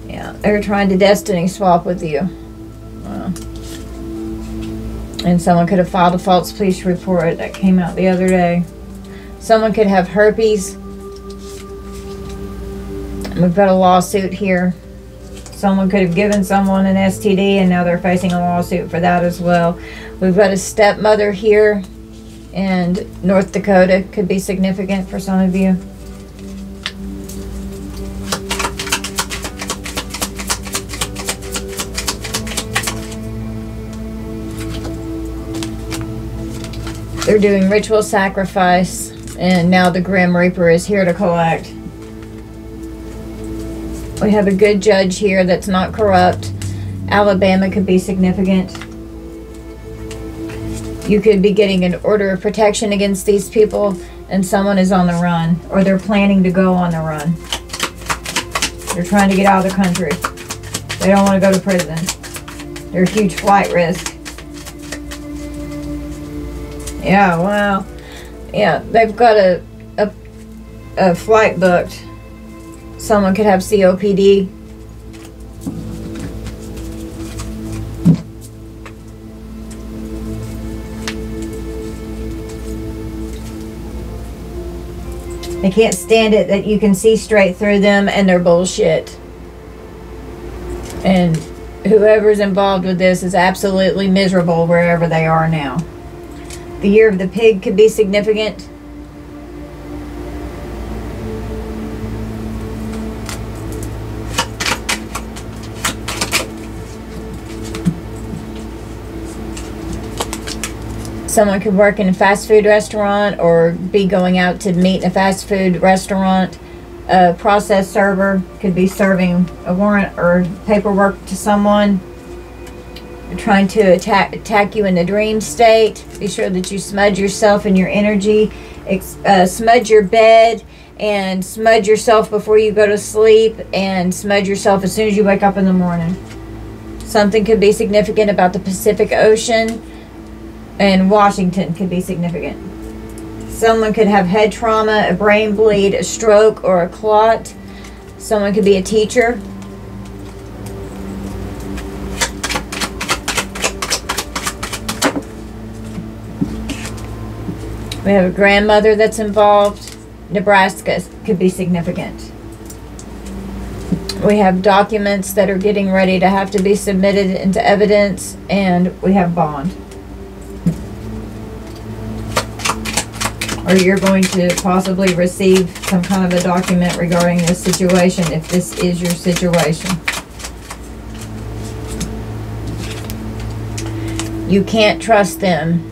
Yeah, they're trying to destiny swap with you. And someone could have filed a false police report that came out the other day. Someone could have herpes. We've got a lawsuit here. Someone could have given someone an STD, and now they're facing a lawsuit for that as well. We've got a stepmother here, and North Dakota could be significant for some of you. They're doing ritual sacrifice, and now the Grim Reaper is here to collect. We have a good judge here that's not corrupt. Alabama could be significant. You could be getting an order of protection against these people, and someone is on the run, or they're planning to go on the run. They're trying to get out of the country. They don't want to go to prison. They're a huge flight risk. Yeah, well, yeah, they've got a flight booked. Someone could have COPD. They can't stand it that you can see straight through them and their bullshit. And whoever's involved with this is absolutely miserable wherever they are now. The year of the pig could be significant. Someone could work in a fast food restaurant or be going out to meet in a fast food restaurant. A process server could be serving a warrant or paperwork to someone. They're trying to attack you in the dream state. Be sure that you smudge yourself and your energy. Smudge your bed and smudge yourself before you go to sleep, and smudge yourself as soon as you wake up in the morning. Something could be significant about the Pacific Ocean. And Washington could be significant. Someone could have head trauma, a brain bleed, a stroke, or a clot. Someone could be a teacher. We have a grandmother that's involved. Nebraska could be significant. We have documents that are getting ready to have to be submitted into evidence, and we have bond. Or you're going to possibly receive some kind of a document regarding this situation, if this is your situation. You can't trust them.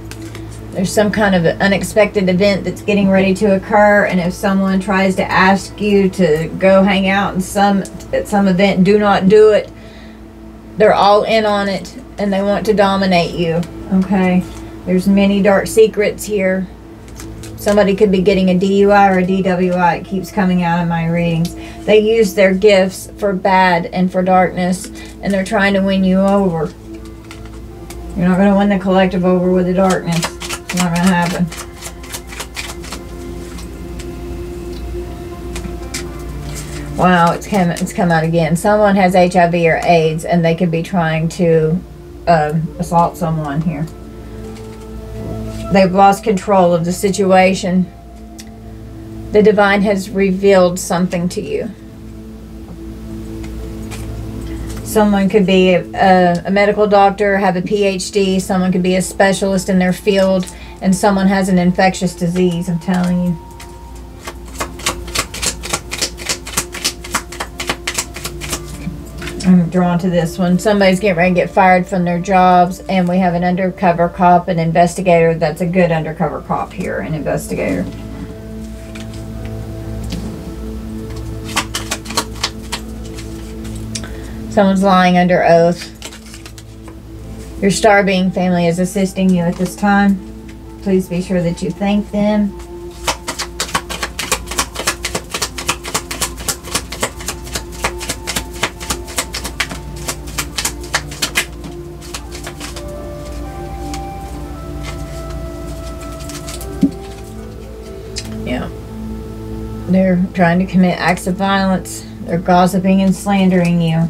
There's some kind of unexpected event that's getting ready to occur, and if someone tries to ask you to go hang out at some event, do not do it. They're all in on it, and they want to dominate you. Okay? There's many dark secrets here. Somebody could be getting a DUI or a DWI. It keeps coming out in my readings. They use their gifts for bad and for darkness, and they're trying to win you over. You're not going to win the collective over with the darkness. It's not going to happen. Wow, it's come out again. Someone has HIV or AIDS, and they could be trying to assault someone here. They've lost control of the situation. The divine has revealed something to you. Someone could be a medical doctor, have a PhD. Someone could be a specialist in their field. And someone has an infectious disease, I'm telling you. I'm drawn to this one. Somebody's getting ready to get fired from their jobs, and we have an undercover cop, an investigator. That's a good undercover cop here, an investigator. Someone's lying under oath. Your star being family is assisting you at this time. Please be sure that you thank them. They're trying to commit acts of violence. They're gossiping and slandering you.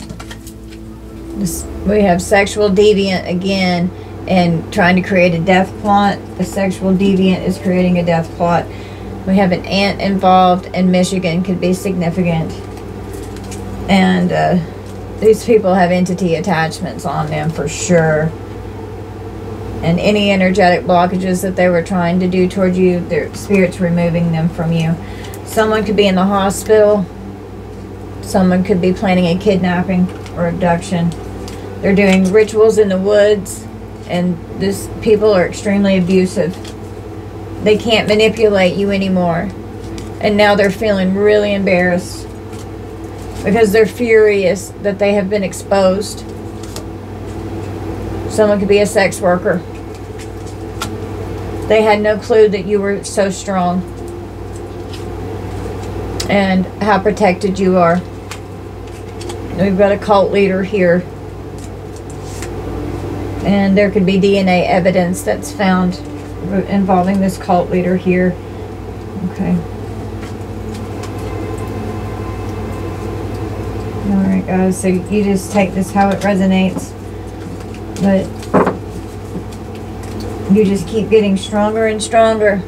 We have sexual deviant again, and trying to create a death plot. The sexual deviant is creating a death plot. We have an aunt involved, and Michigan could be significant. And these people have entity attachments on them for sure. And any energetic blockages that they were trying to do toward you, their spirit's removing them from you. Someone could be in the hospital. Someone could be planning a kidnapping or abduction. They're doing rituals in the woods, and these people are extremely abusive. They can't manipulate you anymore. And now they're feeling really embarrassed because they're furious that they have been exposed. Someone could be a sex worker. They had no clue that you were so strong and how protected you are. We've got a cult leader here. And there could be DNA evidence that's found involving this cult leader here. Okay. Alright guys, so you just take this how it resonates. But you just keep getting stronger and stronger.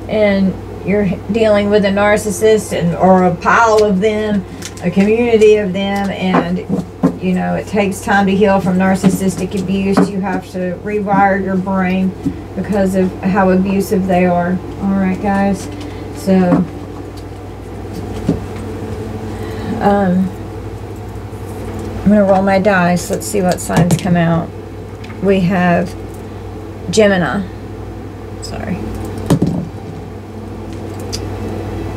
And you're dealing with a narcissist or a pile of them, a community of them, and you know, it takes time to heal from narcissistic abuse. You have to rewire your brain because of how abusive they are. Alright guys, so I'm gonna roll my dice. Let's see what signs come out. We have Gemini, sorry,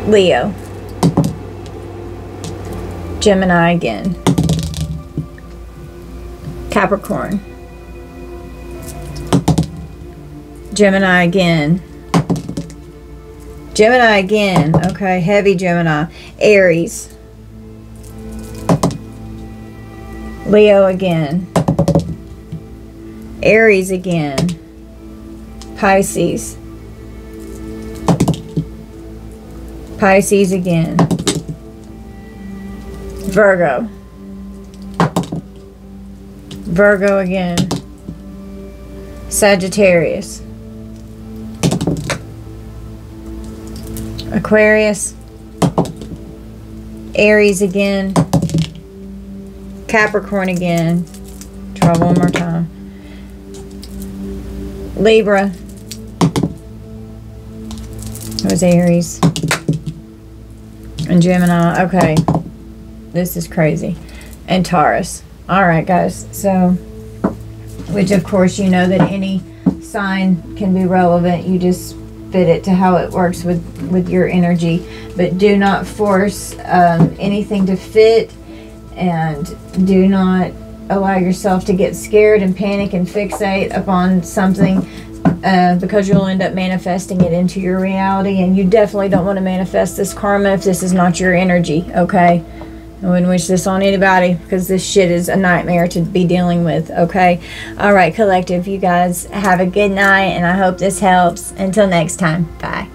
Leo, Gemini again, Capricorn, Gemini again, Gemini again, okay, heavy Gemini, Aries, Leo again, Aries again, Pisces, Pisces again, Virgo, Virgo again, Sagittarius, Aquarius, Aries again, Capricorn again, try one more time, Libra, it was Aries, and Gemini. Okay, this is crazy. And Taurus. Alright guys, so, which of course you know that any sign can be relevant. You just fit it to how it works with your energy. But do not force anything to fit, and do not allow yourself to get scared and panic and fixate upon something, because you'll end up manifesting it into your reality. And you definitely don't want to manifest this karma if this is not your energy, okay? I wouldn't wish this on anybody, because this shit is a nightmare to be dealing with, okay? Alright, collective, you guys have a good night, and I hope this helps. Until next time, bye.